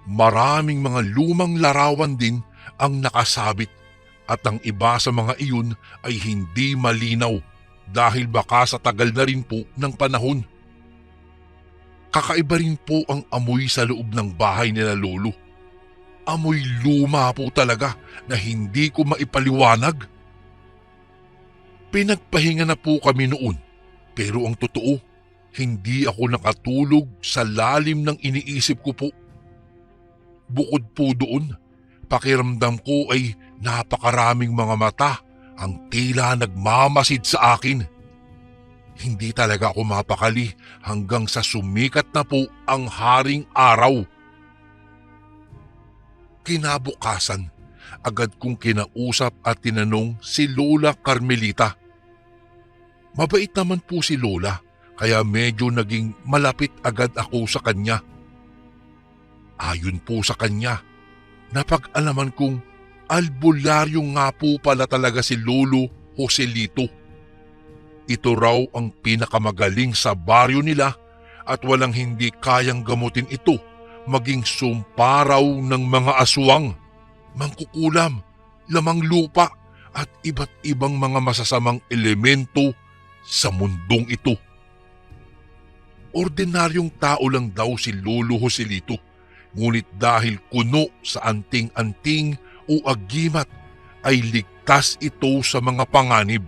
Maraming mga lumang larawan din ang nakasabit at ang iba sa mga iyon ay hindi malinaw dahil baka sa tagal na rin po ng panahon. Kakaiba rin po ang amoy sa loob ng bahay nila lolo. Amoy luma po talaga na hindi ko maipaliwanag. Pinagpahinga na po kami noon, pero ang totoo, hindi ako nakatulog sa lalim ng iniisip ko po. Bukod po doon, pakiramdam ko ay napakaraming mga mata ang tila nagmamasid sa akin. Hindi talaga ako mapakali hanggang sa sumikat na po ang haring araw. Kinabukasan agad kong kinausap at tinanong si Lola Carmelita. Mabait naman po si Lola, kaya medyo naging malapit agad ako sa kanya. Ayon po sa kanya, napag-alaman kong albularyo nga po pala talaga si Lolo Joselito. Ito raw ang pinakamagaling sa baryo nila at walang hindi kayang gamutin ito, maging sumparaw ng mga aswang, mangkukulam, lamang lupa at iba't ibang mga masasamang elemento sa mundong ito. Ordinaryong tao lang daw si Lolo Joselito, ngunit dahil kuno sa anting-anting o agimat ay ligtas ito sa mga panganib.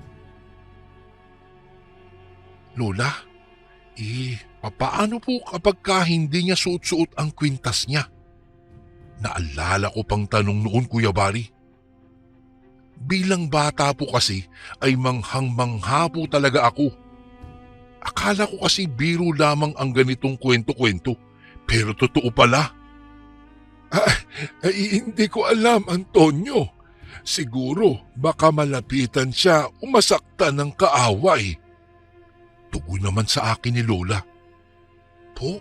Lola, papaano po kapag hindi niya suot-suot ang kwintas niya? Naalala ko pang tanong noon, Kuya Bari. Bilang bata po kasi ay manghang-mangha po talaga ako. Akala ko kasi biro lamang ang ganitong kwento-kwento, pero totoo pala. Hindi ko alam, Antonio. Siguro baka malapitan siya o masaktan ng kaaway. Tugon naman sa akin ni Lola. Po?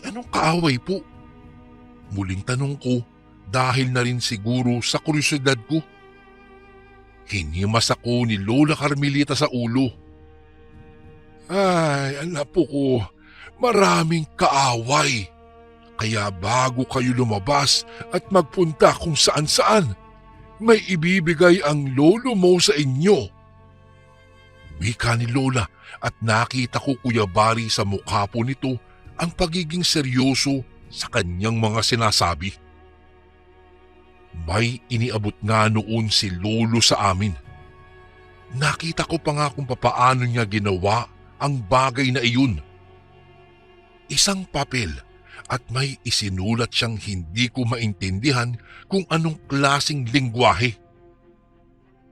Anong kaaway po? Muling tanong ko dahil na rin siguro sa kuryosidad ko. Hinimas ako ni Lola Carmelita sa ulo. Ay, alam po ko, maraming kaaway. Kaya bago kayo lumabas at magpunta kung saan-saan, may ibibigay ang lolo mo sa inyo. Wika ni Lola at nakita ko, Kuya Bari, sa mukha po nito ang pagiging seryoso sa kanyang mga sinasabi. May iniabot nga noon si Lolo sa amin. Nakita ko pa nga kung papaano niya ginawa ang bagay na iyon. Isang papel at may isinulat siyang hindi ko maintindihan kung anong klaseng lengguwahe.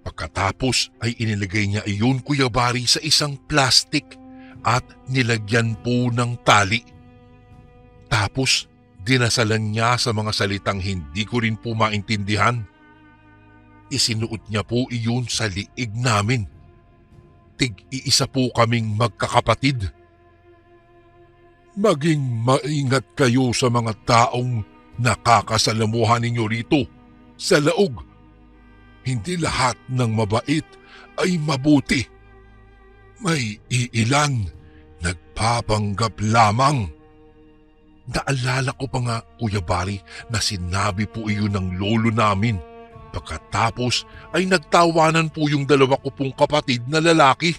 Pagkatapos ay inilagay niya iyon, Kuya Bari, sa isang plastik at nilagyan po ng tali. Tapos dinasalan niya sa mga salitang hindi ko rin po maintindihan. Isinuot niya po iyon sa liig namin. Tig-iisa po kaming magkakapatid. Maging maingat kayo sa mga taong nakakasalamuhan ninyo rito sa laog. Hindi lahat ng mabait ay mabuti. May iilan nagpapanggap lamang. Naalala ko pa nga, Kuya Bari, na sinabi po iyon ng lolo namin. Pagkatapos ay nagtawanan po yung dalawa ko pong kapatid na lalaki.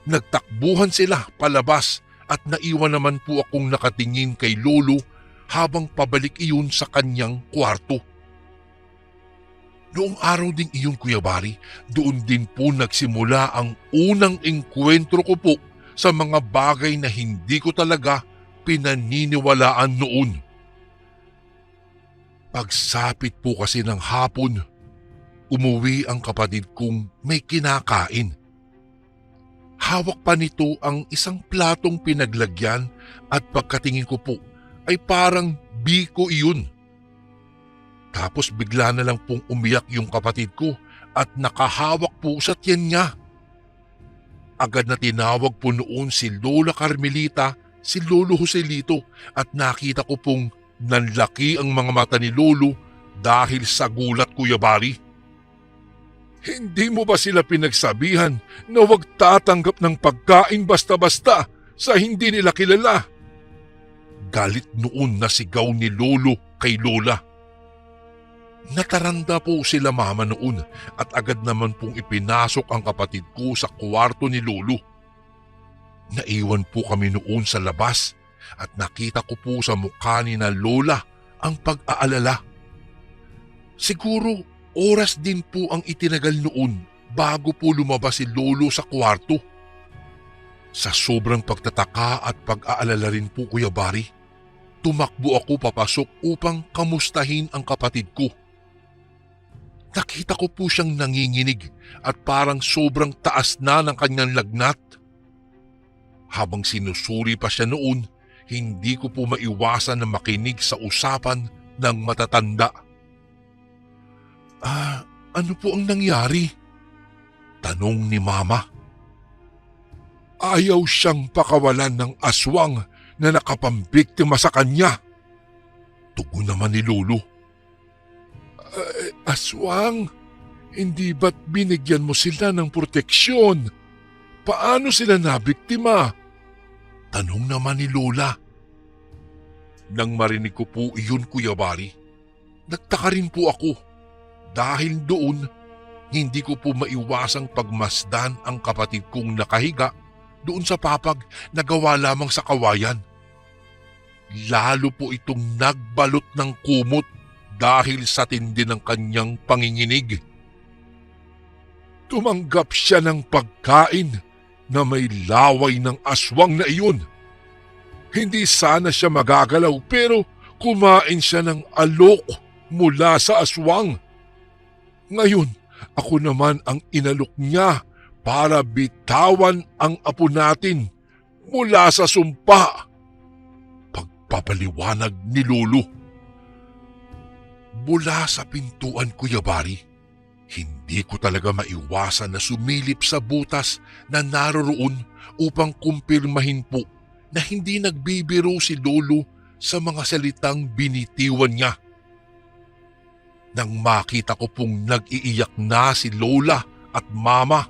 Nagtakbuhan sila palabas at naiwan naman po akong nakatingin kay lolo habang pabalik iyon sa kanyang kwarto. Noong araw ding iyon, Kuya Bari, doon din po nagsimula ang unang engkwentro ko po sa mga bagay na hindi ko talaga pinaniniwalaan noon. Pagsapit po kasi ng hapon, umuwi ang kapatid kong may kinakain. Hawak pa nito ang isang platong pinaglagyan at pagkatingin ko po ay parang biko iyon. Tapos bigla na lang pong umiyak yung kapatid ko at nakahawak po sa tiyan niya. Agad na tinawag po noon si Lola Carmelita, si Lolo Joselito, at nakita ko pong nanlaki ang mga mata ni Lolo dahil sa gulat, Kuya Bari. Hindi mo ba sila pinagsabihan na huwag tatanggap ng pagkain basta-basta sa hindi nila kilala? Galit noon na sigaw ni Lolo kay Lola. Nataranda po sila mama noon at agad naman pong ipinasok ang kapatid ko sa kwarto ni Lolo. Naiwan po kami noon sa labas at nakita ko po sa mukha ni na Lola ang pag-aalala. Siguro oras din po ang itinagal noon bago po lumabas si Lolo sa kwarto. Sa sobrang pagtataka at pag-aalala rin po, Kuya Bari, tumakbo ako papasok upang kamustahin ang kapatid ko. Nakita ko po siyang nanginginig at parang sobrang taas na ng kanyang lagnat. Habang sinusuri pa siya noon, hindi ko po maiwasan na makinig sa usapan ng matatanda. Ano po ang nangyari? Tanong ni Mama. Ayaw siyang pakawalan ng aswang na nakapambiktima sa kanya. Tugon naman ni Lolo. Aswang? Hindi ba't binigyan mo sila ng proteksyon? Paano sila nabiktima? Tanong naman ni Lola. Nang marinig ko po iyon, Kuya Bari, nagtaka rin po ako. Dahil doon, hindi ko po maiwasang pagmasdan ang kapatid kong nakahiga doon sa papag na gawa lamang sa kawayan. Lalo po itong nagbalot ng kumot dahil sa tindi ng kanyang panginginig. Tumanggap siya ng pagkain na may laway ng aswang na iyon. Hindi sana siya magagalaw pero kumain siya ng alok mula sa aswang. Ngayon, ako naman ang inalok niya para bitawan ang apo natin mula sa sumpa. Pagpapaliwanag ni Lolo. Mula sa pintuan, Kuya Bari, hindi ko talaga maiwasan na sumilip sa butas na naroroon upang kumpirmahin po na hindi nagbibiro si Lolo sa mga salitang binitiwan niya. Nang makita ko pong nag-iiyak na si Lola at Mama,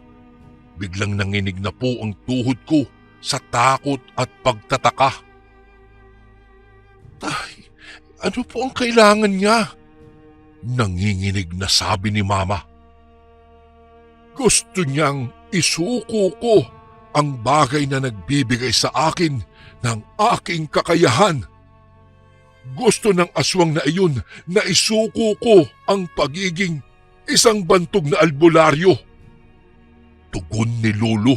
biglang nanginig na po ang tuhod ko sa takot at pagtataka. Tay, ano po ang kailangan niya? Nanginginig na sabi ni Mama. Gusto niyang isuko ko ang bagay na nagbibigay sa akin ng aking kakayahan. Gusto ng aswang na iyon na isuko ko ang pagiging isang bantog na albularyo. Tugon ni Lolo.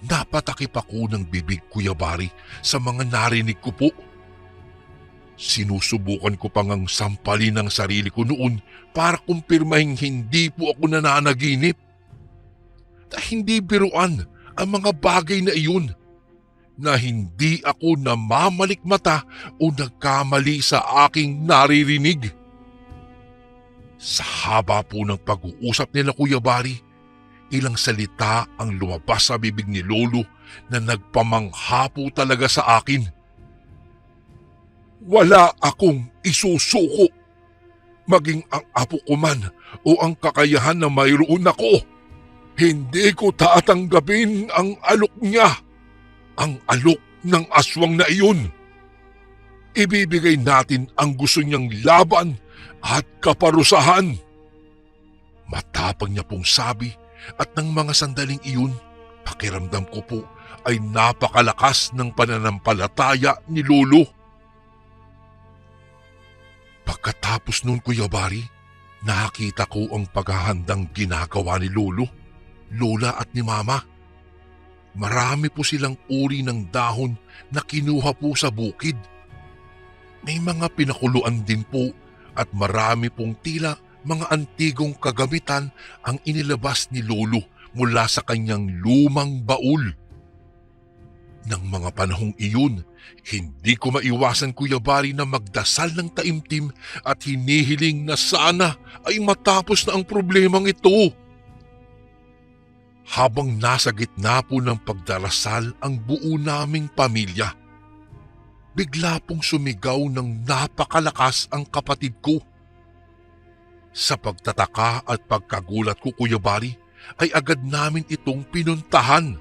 Napatakip ako ng bibig, Kuya Bari, sa mga narinig ko po. Sinusubukan ko pang ang sampalin ng sarili ko noon para kumpirmahing hindi po ako nananaginip. Hindi biruan ang mga bagay na iyon, na hindi ako namamalikmata o nagkamali sa aking naririnig. Sa haba po ng pag-uusap nila, Kuya Bari, ilang salita ang lumabas sa bibig ni Lolo na nagpamangha po talaga sa akin. Wala akong isusuko, maging ang apo ko man o ang kakayahan na mayroon ako. Hindi ko tatanggapin ang alok niya, ang alok ng aswang na iyon. Ibibigay natin ang gusto niyang laban at kaparusahan. Matapang niya pong sabi at ng mga sandaling iyon, pakiramdam ko po ay napakalakas ng pananampalataya ni Lolo. Pagkatapos nun, Kuya Bari, nakita ko ang paghahandang ginagawa ni Lolo, Lola at ni Mama. Marami po silang uri ng dahon na kinuha po sa bukid. May mga pinakuluan din po at marami pong tila mga antigong kagamitan ang inilabas ni Lolo mula sa kanyang lumang baul. Nang mga panahong iyon, hindi ko maiwasan, Kuya Bari, na magdasal ng taimtim at hinihiling na sana ay matapos na ang problemang ito. Habang nasa gitna po ng pagdarasal ang buo naming pamilya, bigla pong sumigaw ng napakalakas ang kapatid ko. Sa pagtataka at pagkagulat ko, Kuya Bari, ay agad namin itong pinuntahan.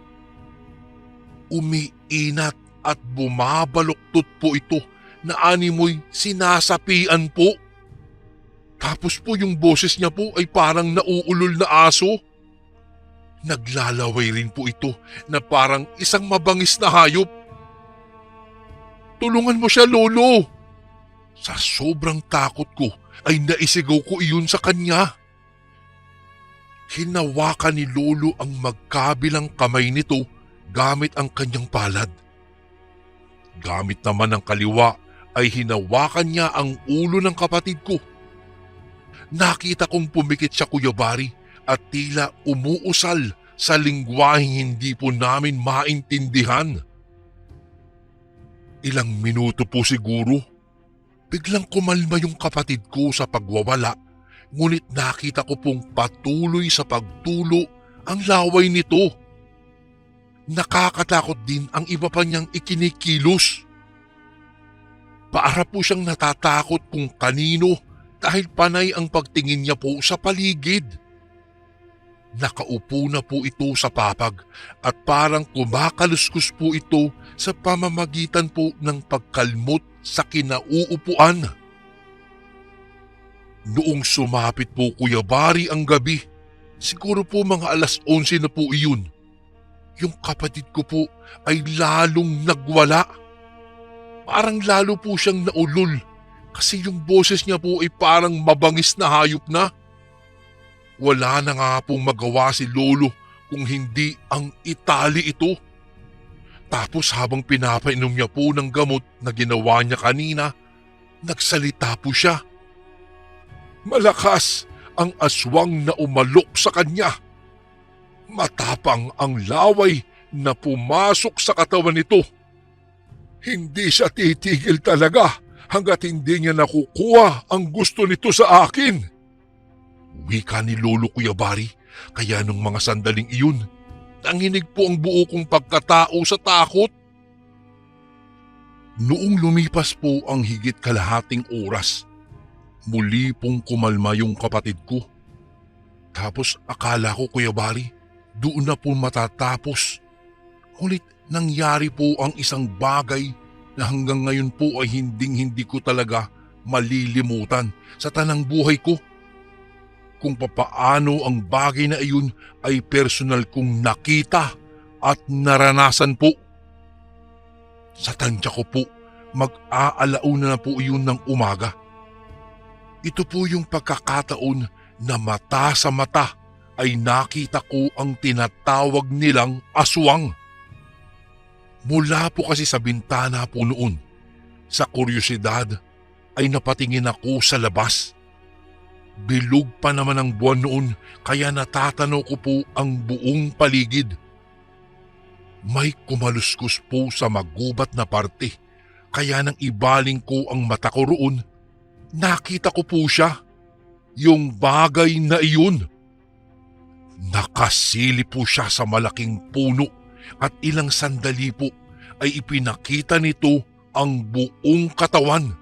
Umiinat at bumabaluktot po ito na animoy sinasapian po. Tapos po yung boses niya po ay parang nauulol na aso. Naglalaway rin po ito na parang isang mabangis na hayop. Tulungan mo siya, Lolo! Sa sobrang takot ko ay naisigaw ko iyon sa kanya. Hinawakan ni Lolo ang magkabilang kamay nito gamit ang kanyang palad. Gamit naman ang kaliwa ay hinawakan niya ang ulo ng kapatid ko. Nakita kong pumikit siya, Kuya Bari, at tila umuusal sa lingwaheng hindi po namin maintindihan. Ilang minuto po siguro, biglang kumalma yung kapatid ko sa pagwawala ngunit nakita ko pong patuloy sa pagtulo ang laway nito. Nakakatakot din ang iba pa niyang ikinikilos. Para po siyang natatakot kung kanino dahil panay ang pagtingin niya po sa paligid. Nakaupo na po ito sa papag at parang kumakaluskus po ito sa pamamagitan po ng pagkalmot sa kinauupuan. Noong sumapit po Kuya Bari ang gabi, siguro po mga 11:11 na po iyon, yung kapatid ko po ay lalong nagwala. Parang lalo po siyang naulol kasi yung boses niya po ay parang mabangis na hayop na. Wala na nga pong magawa si Lolo kung hindi ang itali ito. Tapos habang pinapainom niya po ng gamot na ginawa niya kanina, nagsalita po siya. Malakas ang aswang na umalok sa kanya. Matapang ang laway na pumasok sa katawan nito. Hindi siya titigil talaga hanggat hindi niya nakukuha ang gusto nito sa akin. Wika ni Lolo Kuya Bari, kaya nung mga sandaling iyon, nanginig po ang buo kong pagkatao sa takot. Noong lumipas po ang higit kalahating oras, muli pong kumalma yung kapatid ko. Tapos akala ko Kuya Bari, doon na po matatapos. Ngunit nangyari po ang isang bagay na hanggang ngayon po ay hindi ko talaga malilimutan sa tanang buhay ko. Kung papaano ang bagay na iyon ay personal kong nakita at naranasan po. Sa tansya ko po, mag-aalauna na po iyon ng umaga. Ito po yung pagkakataon na mata sa mata ay nakita ko ang tinatawag nilang aswang. Mula po kasi sa bintana po noon, sa kuryosidad ay napatingin ako sa labas. Bilog pa naman ang buwan noon kaya natatanaw ko po ang buong paligid. May kumaluskus po sa magubat na parte kaya nang ibaling ko ang mata ko roon, nakita ko po siya, yung bagay na iyon. Nakasilip po siya sa malaking puno at ilang sandali po ay ipinakita nito ang buong katawan.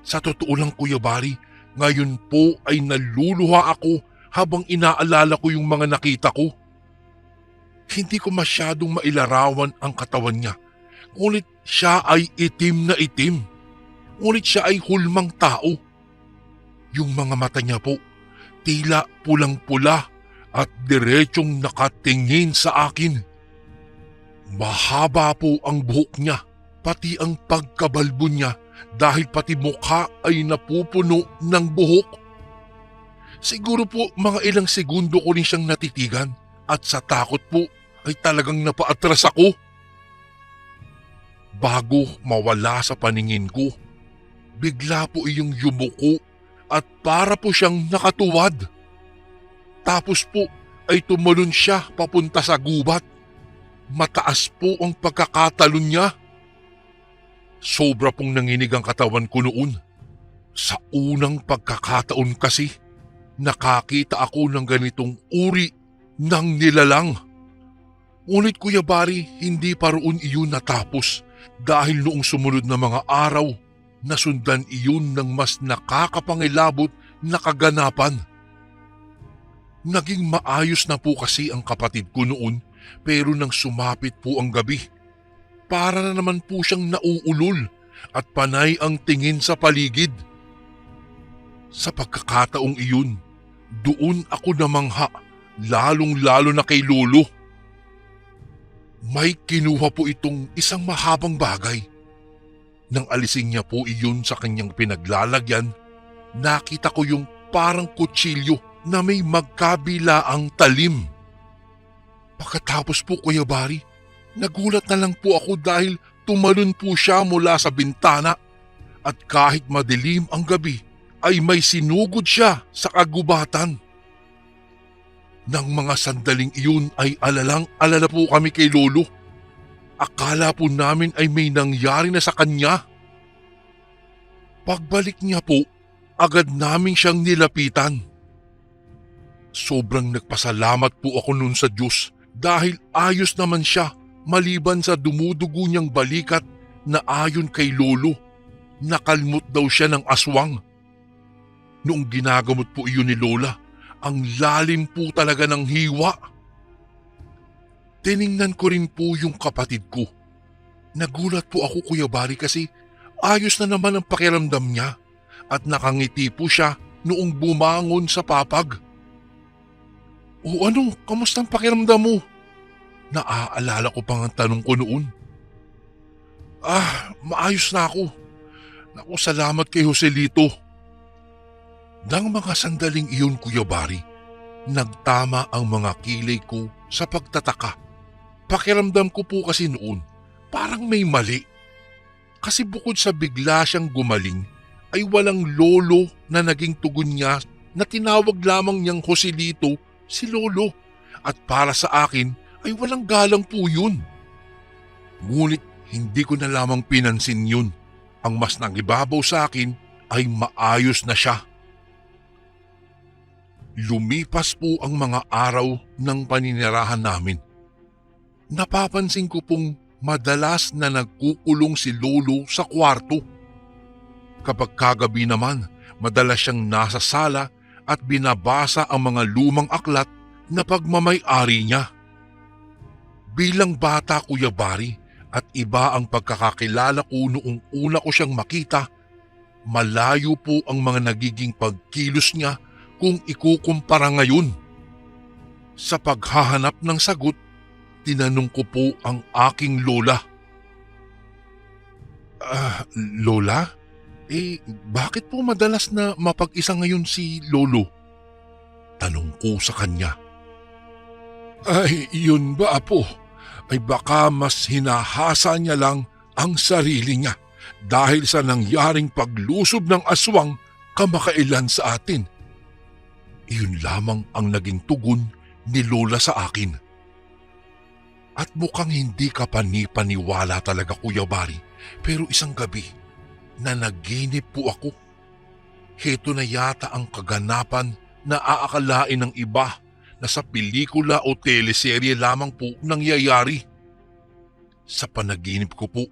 Sa totoo lang Kuya Bari, ngayon po ay naluluha ako habang inaalala ko yung mga nakita ko. Hindi ko masyadong mailarawan ang katawan niya, ngunit siya ay itim na itim. Ngunit siya ay hulmang tao. Yung mga mata niya po, tila pulang-pula at diretsong nakatingin sa akin. Mahaba po ang buhok niya, pati ang pagkabalbo niya dahil pati mukha ay napupuno ng buhok. Siguro po mga ilang segundo ko rin siyang natitigan at sa takot po ay talagang napaatras ako. Bago mawala sa paningin ko, bigla po iyong yumuko at para po siyang nakatuwad. Tapos po ay tumalon siya papunta sa gubat. Mataas po ang pagkakatalon niya. Sobra pong nanginig ang katawan ko noon. Sa unang pagkakataon kasi, nakakita ako ng ganitong uri ng nilalang. Ngunit Kuya Bari, hindi pa roon iyon natapos dahil noong sumunod na mga araw, nasundan iyon ng mas nakakapangilabot na kaganapan. Naging maayos na po kasi ang kapatid ko noon pero nang sumapit po ang gabi, para na naman po siyang nauulol at panay ang tingin sa paligid. Sa pagkakataong iyon, doon ako namangha, lalong-lalo na kay Lolo. May kinuha po itong isang mahabang bagay. Nang alisin niya po iyon sa kanyang pinaglalagyan, nakita ko yung parang kutsilyo na may magkabilaang talim. Pagkatapos po Kuya Bari, nagulat na lang po ako dahil tumalon po siya mula sa bintana at kahit madilim ang gabi ay may sinugod siya sa kagubatan. Nang mga sandaling iyon ay alalang-alala po kami kay Lolo. Akala po namin ay may nangyari na sa kanya. Pagbalik niya po, Agad namin siyang nilapitan. Sobrang nagpasalamat po ako nun sa Diyos dahil ayos naman siya maliban sa dumudugo niyang balikat na ayon kay Lolo. Nakalmot daw siya ng aswang. Noong ginagamot po iyon ni Lola, ang lalim po talaga ng hiwa. Tiningnan ko rin po yung kapatid ko. Nagulat po ako, Kuya Bari, kasi ayos na naman ang pakiramdam niya at nakangiti po siya noong bumangon sa papag. O ano, kamusta ang pakiramdam mo? Naaalala ko pang ang tanong ko noon. Maayos na ako. Naku, salamat kay Joselito. Nang mga sandaling iyon, Kuya Bari, nagtama ang mga kilay ko sa pagtataka. Pakiramdam ko po kasi noon, parang may mali. Kasi bukod sa bigla siyang gumaling, ay walang lolo na naging tugon niya na tinawag lamang niyang Joselito si Lolo. At para sa akin ay walang galang po yun. Ngunit hindi ko na lamang pinansin yun. Ang mas nangibabaw sa akin ay maayos na siya. Lumipas po ang mga araw ng paninirahan namin. Napapansin ko pong madalas na nagkukulong si Lolo sa kwarto. Kapag kagabi naman, madalas siyang nasa sala at binabasa ang mga lumang aklat na pagmamay-ari niya. Bilang bata, Kuya Bari, at iba ang pagkakakilala ko noong una ko siyang makita, malayo po ang mga nagiging pagkilos niya kung ikukumpara ngayon. Sa paghahanap ng sagot, tinanong ko po ang aking lola. Lola? Bakit po madalas na mapag-isa ngayon si Lolo? Tanong ko sa kanya. Ay, yun ba, Apo? Ay baka mas hinahasa niya lang ang sarili niya dahil sa nangyaring paglusob ng aswang kamakailan sa atin. Iyon lamang ang naging tugon ni Lola sa akin. At mukhang hindi ka panipaniwala talaga, Kuya Bari, pero isang gabi na naginip po ako. Heto na yata ang kaganapan na aakalain ng iba na sa pelikula o teleserye lamang po nangyayari. Sa panaginip ko po,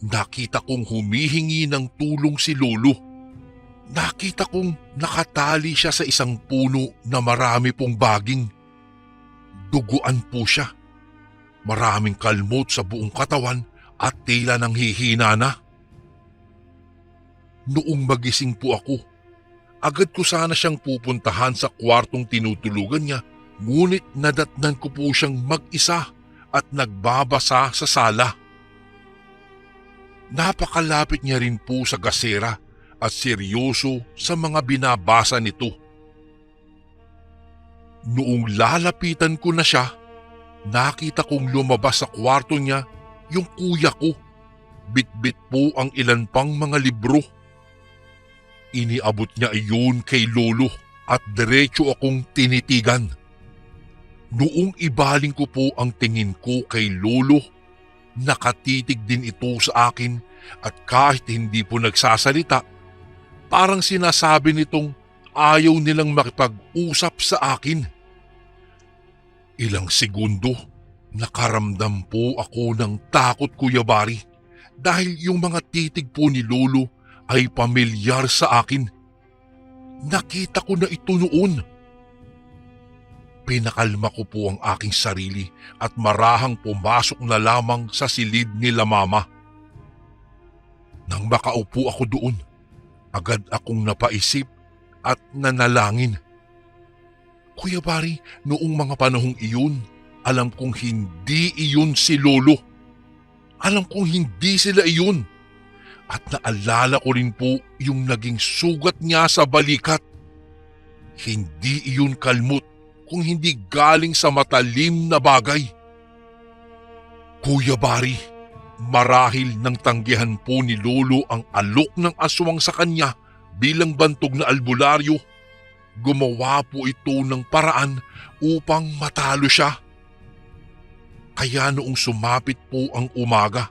nakita kong humihingi ng tulong si Lolo. Nakita kong nakatali siya sa isang puno na marami pong baging. Duguan po siya. Maraming kalmot sa buong katawan at tila nang hihina na. Noong magising po ako, agad ko sana siyang pupuntahan sa kwartong tinutulugan niya, ngunit nadatnan ko po siyang mag-isa at nagbabasa sa sala. Napakalapit niya rin po sa gasera at seryoso sa mga binabasa nito. Noong lalapitan ko na siya, nakita kong lumabas sa kwarto niya yung kuya ko. Bitbit po ang ilan pang mga libro. Iniabot niya iyon kay Lolo at diretso akong tinitigan. Noong ibaling ko po ang tingin ko kay Lolo, nakatitig din ito sa akin at kahit hindi po nagsasalita, parang sinasabi nitong ayaw nilang makipag-usap sa akin. Ilang segundo, nakaramdam po ako ng takot, Kuya Bari, dahil yung mga titig po ni Lolo ay pamilyar sa akin. Nakita ko na ito noon. Pinakalma ko po ang aking sarili at marahang pumasok na lamang sa silid nila Mama. Nang makaupo ako doon, agad akong napaisip at nanalangin. Kuya Bari, noong mga panahong iyon, alam kong hindi iyon si Lolo. Alam kong hindi sila iyon. At naalala ko rin po yung naging sugat niya sa balikat. Hindi iyon kalmot kung hindi galing sa matalim na bagay. Kuya Bari, marahil nang tanggihan po ni Lolo ang alok ng aswang sa kanya bilang bantog na albularyo, gumawa po ito ng paraan upang matalo siya. Kaya noong sumapit po ang umaga,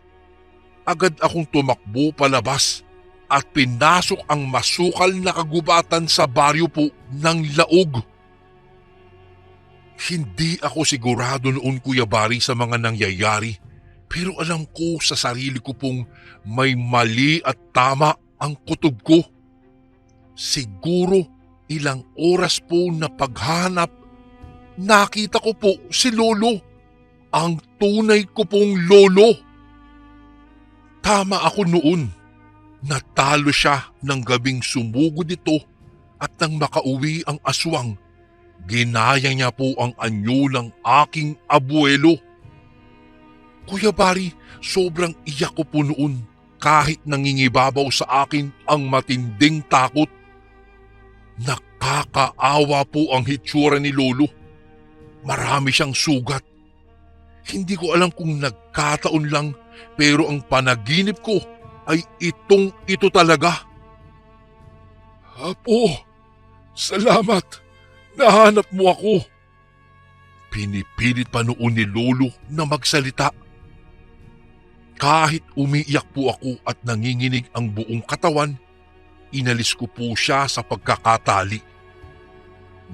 agad akong tumakbo palabas at pinasok ang masukal na kagubatan sa baryo po ng Laog. Hindi ako sigurado noon, Kuya Bari, sa mga nangyayari, pero alam ko sa sarili ko pong may mali at tama ang kutob ko. Siguro ilang oras po na paghanap, nakita ko po si Lolo, ang tunay ko pong lolo. Tama ako noon. Natalo siya ng gabing sumugod ito at nang makauwi ang aswang, ginaya niya po ang anyo ng aking abuelo. Kuya Bari, sobrang iyak ko po noon kahit nangingibabaw sa akin ang matinding takot. Nakakaawa po ang hitsura ni Lolo. Marami siyang sugat. Hindi ko alam kung nagkataon lang, pero ang panaginip ko ay ito talaga. Apo, salamat. Nahanap mo ako. Pinipilit pa noon ni Lolo na magsalita. Kahit umiiyak po ako at nanginginig ang buong katawan, inalis ko po siya sa pagkakatali.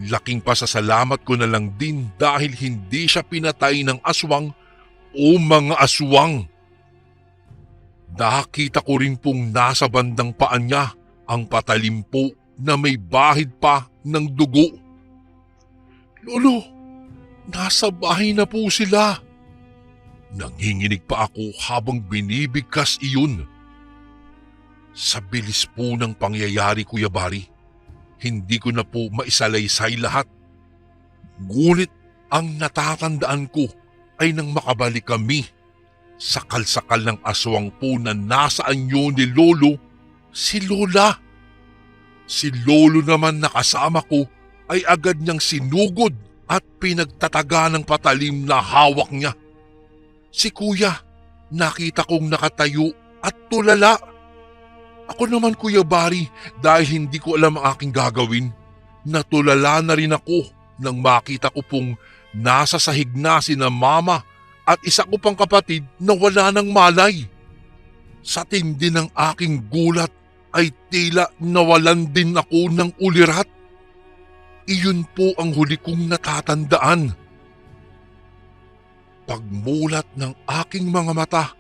Laking pasasalamat ko na lang din dahil hindi siya pinatay ng aswang o mga aswang. Nakita ko rin pong nasa bandang paan niya ang patalim po na may bahid pa ng dugo. Lolo, nasa bahay na po sila. Nanginginig pa ako habang binibigkas iyon. Sa bilis po ng pangyayari, Kuya Bari, hindi ko na po maisalaysay lahat. Ngunit ang natatandaan ko ay nang makabalik kami, sakal-sakal ng aswang po na nasa anyo ni Lolo, si Lola. Si Lolo naman na kasama ko ay agad niyang sinugod at pinagtataga ng patalim na hawak niya. Si Kuya, nakita kong nakatayo at tulala. Ako naman, Kuya Bari, dahil hindi ko alam ang aking gagawin, natulala na rin ako nang makita ko pong nasa sahig na sina Mama at isa ko pang kapatid na wala ng malay. Sa tindi ng aking gulat ay tila nawalan din ako ng ulirat. Iyon po ang huli kong natatandaan. Pagmulat ng aking mga mata,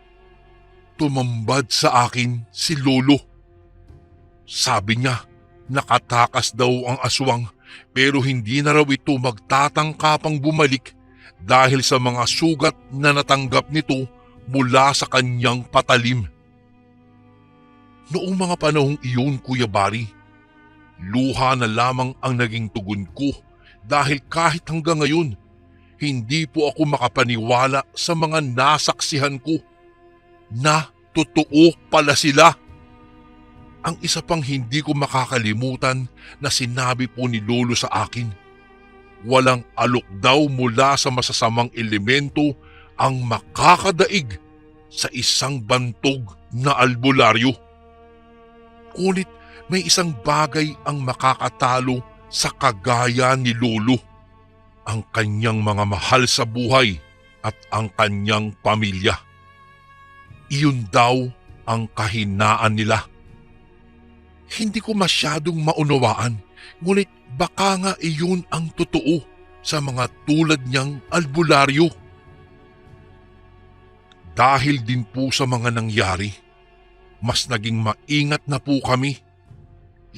tumambad sa akin si Lolo. Sabi niya, nakatakas daw ang aswang pero hindi na raw ito magtatangkapang bumalik dahil sa mga sugat na natanggap nito mula sa kanyang patalim. Noong mga panahong iyon, Kuya Bari, luha na lamang ang naging tugon ko dahil kahit hanggang ngayon, hindi po ako makapaniwala sa mga nasaksihan ko na totoo pala sila. Ang isa pang hindi ko makakalimutan na sinabi po ni Lolo sa akin, walang alok daw mula sa masasamang elemento ang makakadaig sa isang bantog na albularyo. Ngunit may isang bagay ang makakatalo sa kagaya ni Lolo, ang kanyang mga mahal sa buhay at ang kanyang pamilya. Iyon daw ang kahinaan nila. Hindi ko masyadong maunawaan, ngunit baka nga iyon ang totoo sa mga tulad niyang albularyo. Dahil din po sa mga nangyari, mas naging maingat na po kami.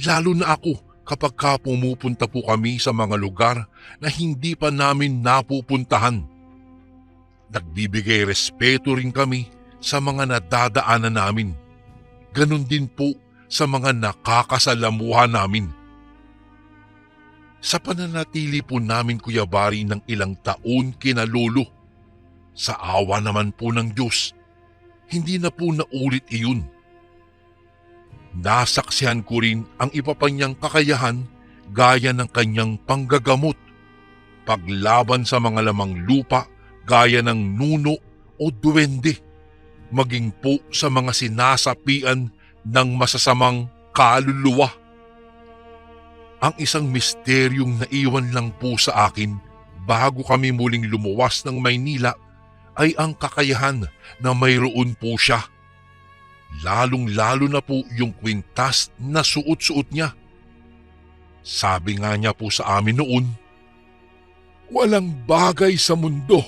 Lalo na ako kapag pumupunta po kami sa mga lugar na hindi pa namin napupuntahan. Nagbibigay respeto rin kami sa mga nadadaanan namin. Ganon din po sa mga nakakasalamuha namin. Sa pananatili po namin, Kuya Bari, ng ilang taon kina Lolo, sa awa naman po ng Diyos, hindi na po naulit iyon. Nasaksihan ko rin ang iba pa niyang kakayahan gaya ng kanyang panggagamot, paglaban sa mga lamang lupa gaya ng nuno o duwende, maging po sa mga sinasapian ng masasamang kaluluwa. Ang isang misteryong naiwan lang po sa akin bago kami muling lumuwas ng Maynila ay ang kakayahan na mayroon po siya. Lalong-lalo na po yung kwintas na suot-suot niya. Sabi nga niya po sa amin noon, walang bagay sa mundo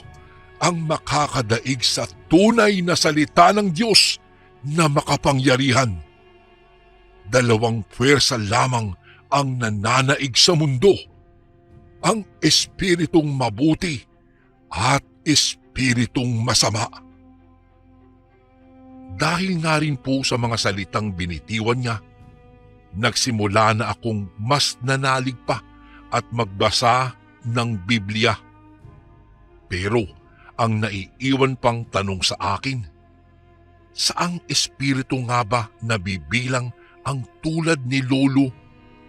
ang makakadaig sa tunay na salita ng Diyos na makapangyarihan. Dalawang puwersa lamang ang nananaig sa mundo, ang espiritong mabuti at espiritong masama. Dahil nga rin po sa mga salitang binitiwan niya, nagsimula na akong mas nanalig pa at magbasa ng Biblia. Pero ang naiiwan pang tanong sa akin, saang espiritu nga ba nabibilang ang tulad ni Lolo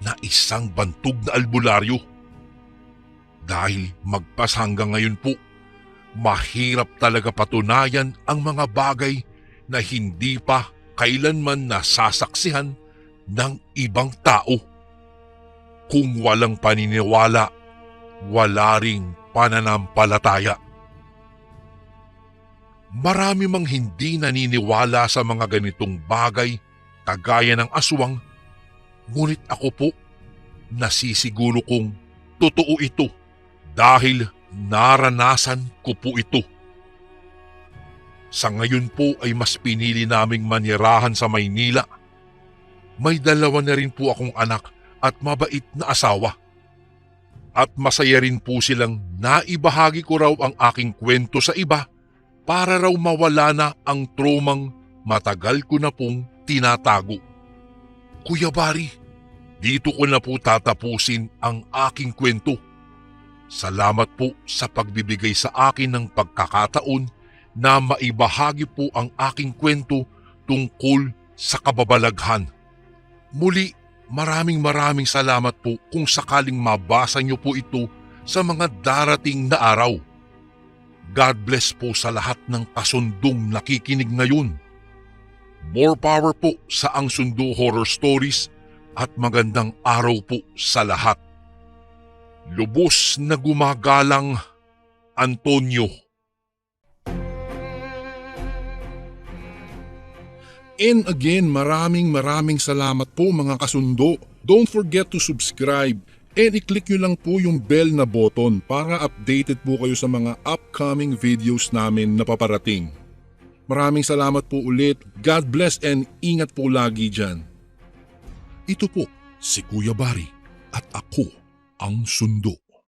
na isang bantog na albularyo? Dahil magpas hanggang ngayon po, mahirap talaga patunayan ang mga bagay na hindi pa kailanman nasasaksihan ng ibang tao. Kung walang paniniwala, wala ring pananampalataya. Marami mang hindi naniniwala sa mga ganitong bagay kagaya ng aswang, ngunit ako po nasisiguro kong totoo ito dahil naranasan ko po ito. Sa ngayon po ay mas pinili naming manirahan sa Maynila. May dalawa na rin po akong anak at mabait na asawa. At masaya rin po silang naibahagi ko raw ang aking kwento sa iba para raw mawala na ang traumang matagal ko na pong tinatago. Kuya Barry, dito ko na po tatapusin ang aking kwento. Salamat po sa pagbibigay sa akin ng pagkakataon na maibahagi po ang aking kwento tungkol sa kababalaghan. Muli, maraming salamat po kung sakaling mabasa niyo po ito sa mga darating na araw. God bless po sa lahat ng kasundong nakikinig ngayon. More power po sa Ang Sundo Horror Stories at magandang araw po sa lahat. Lubos na gumagalang, Antonio. And again, maraming salamat po mga kasundo. Don't forget to subscribe and i-click nyo lang po yung bell na button para updated po kayo sa mga upcoming videos namin na paparating. Maraming salamat po ulit. God bless and ingat po lagi dyan. Ito po si Kuya Barry at ako ang Sundo.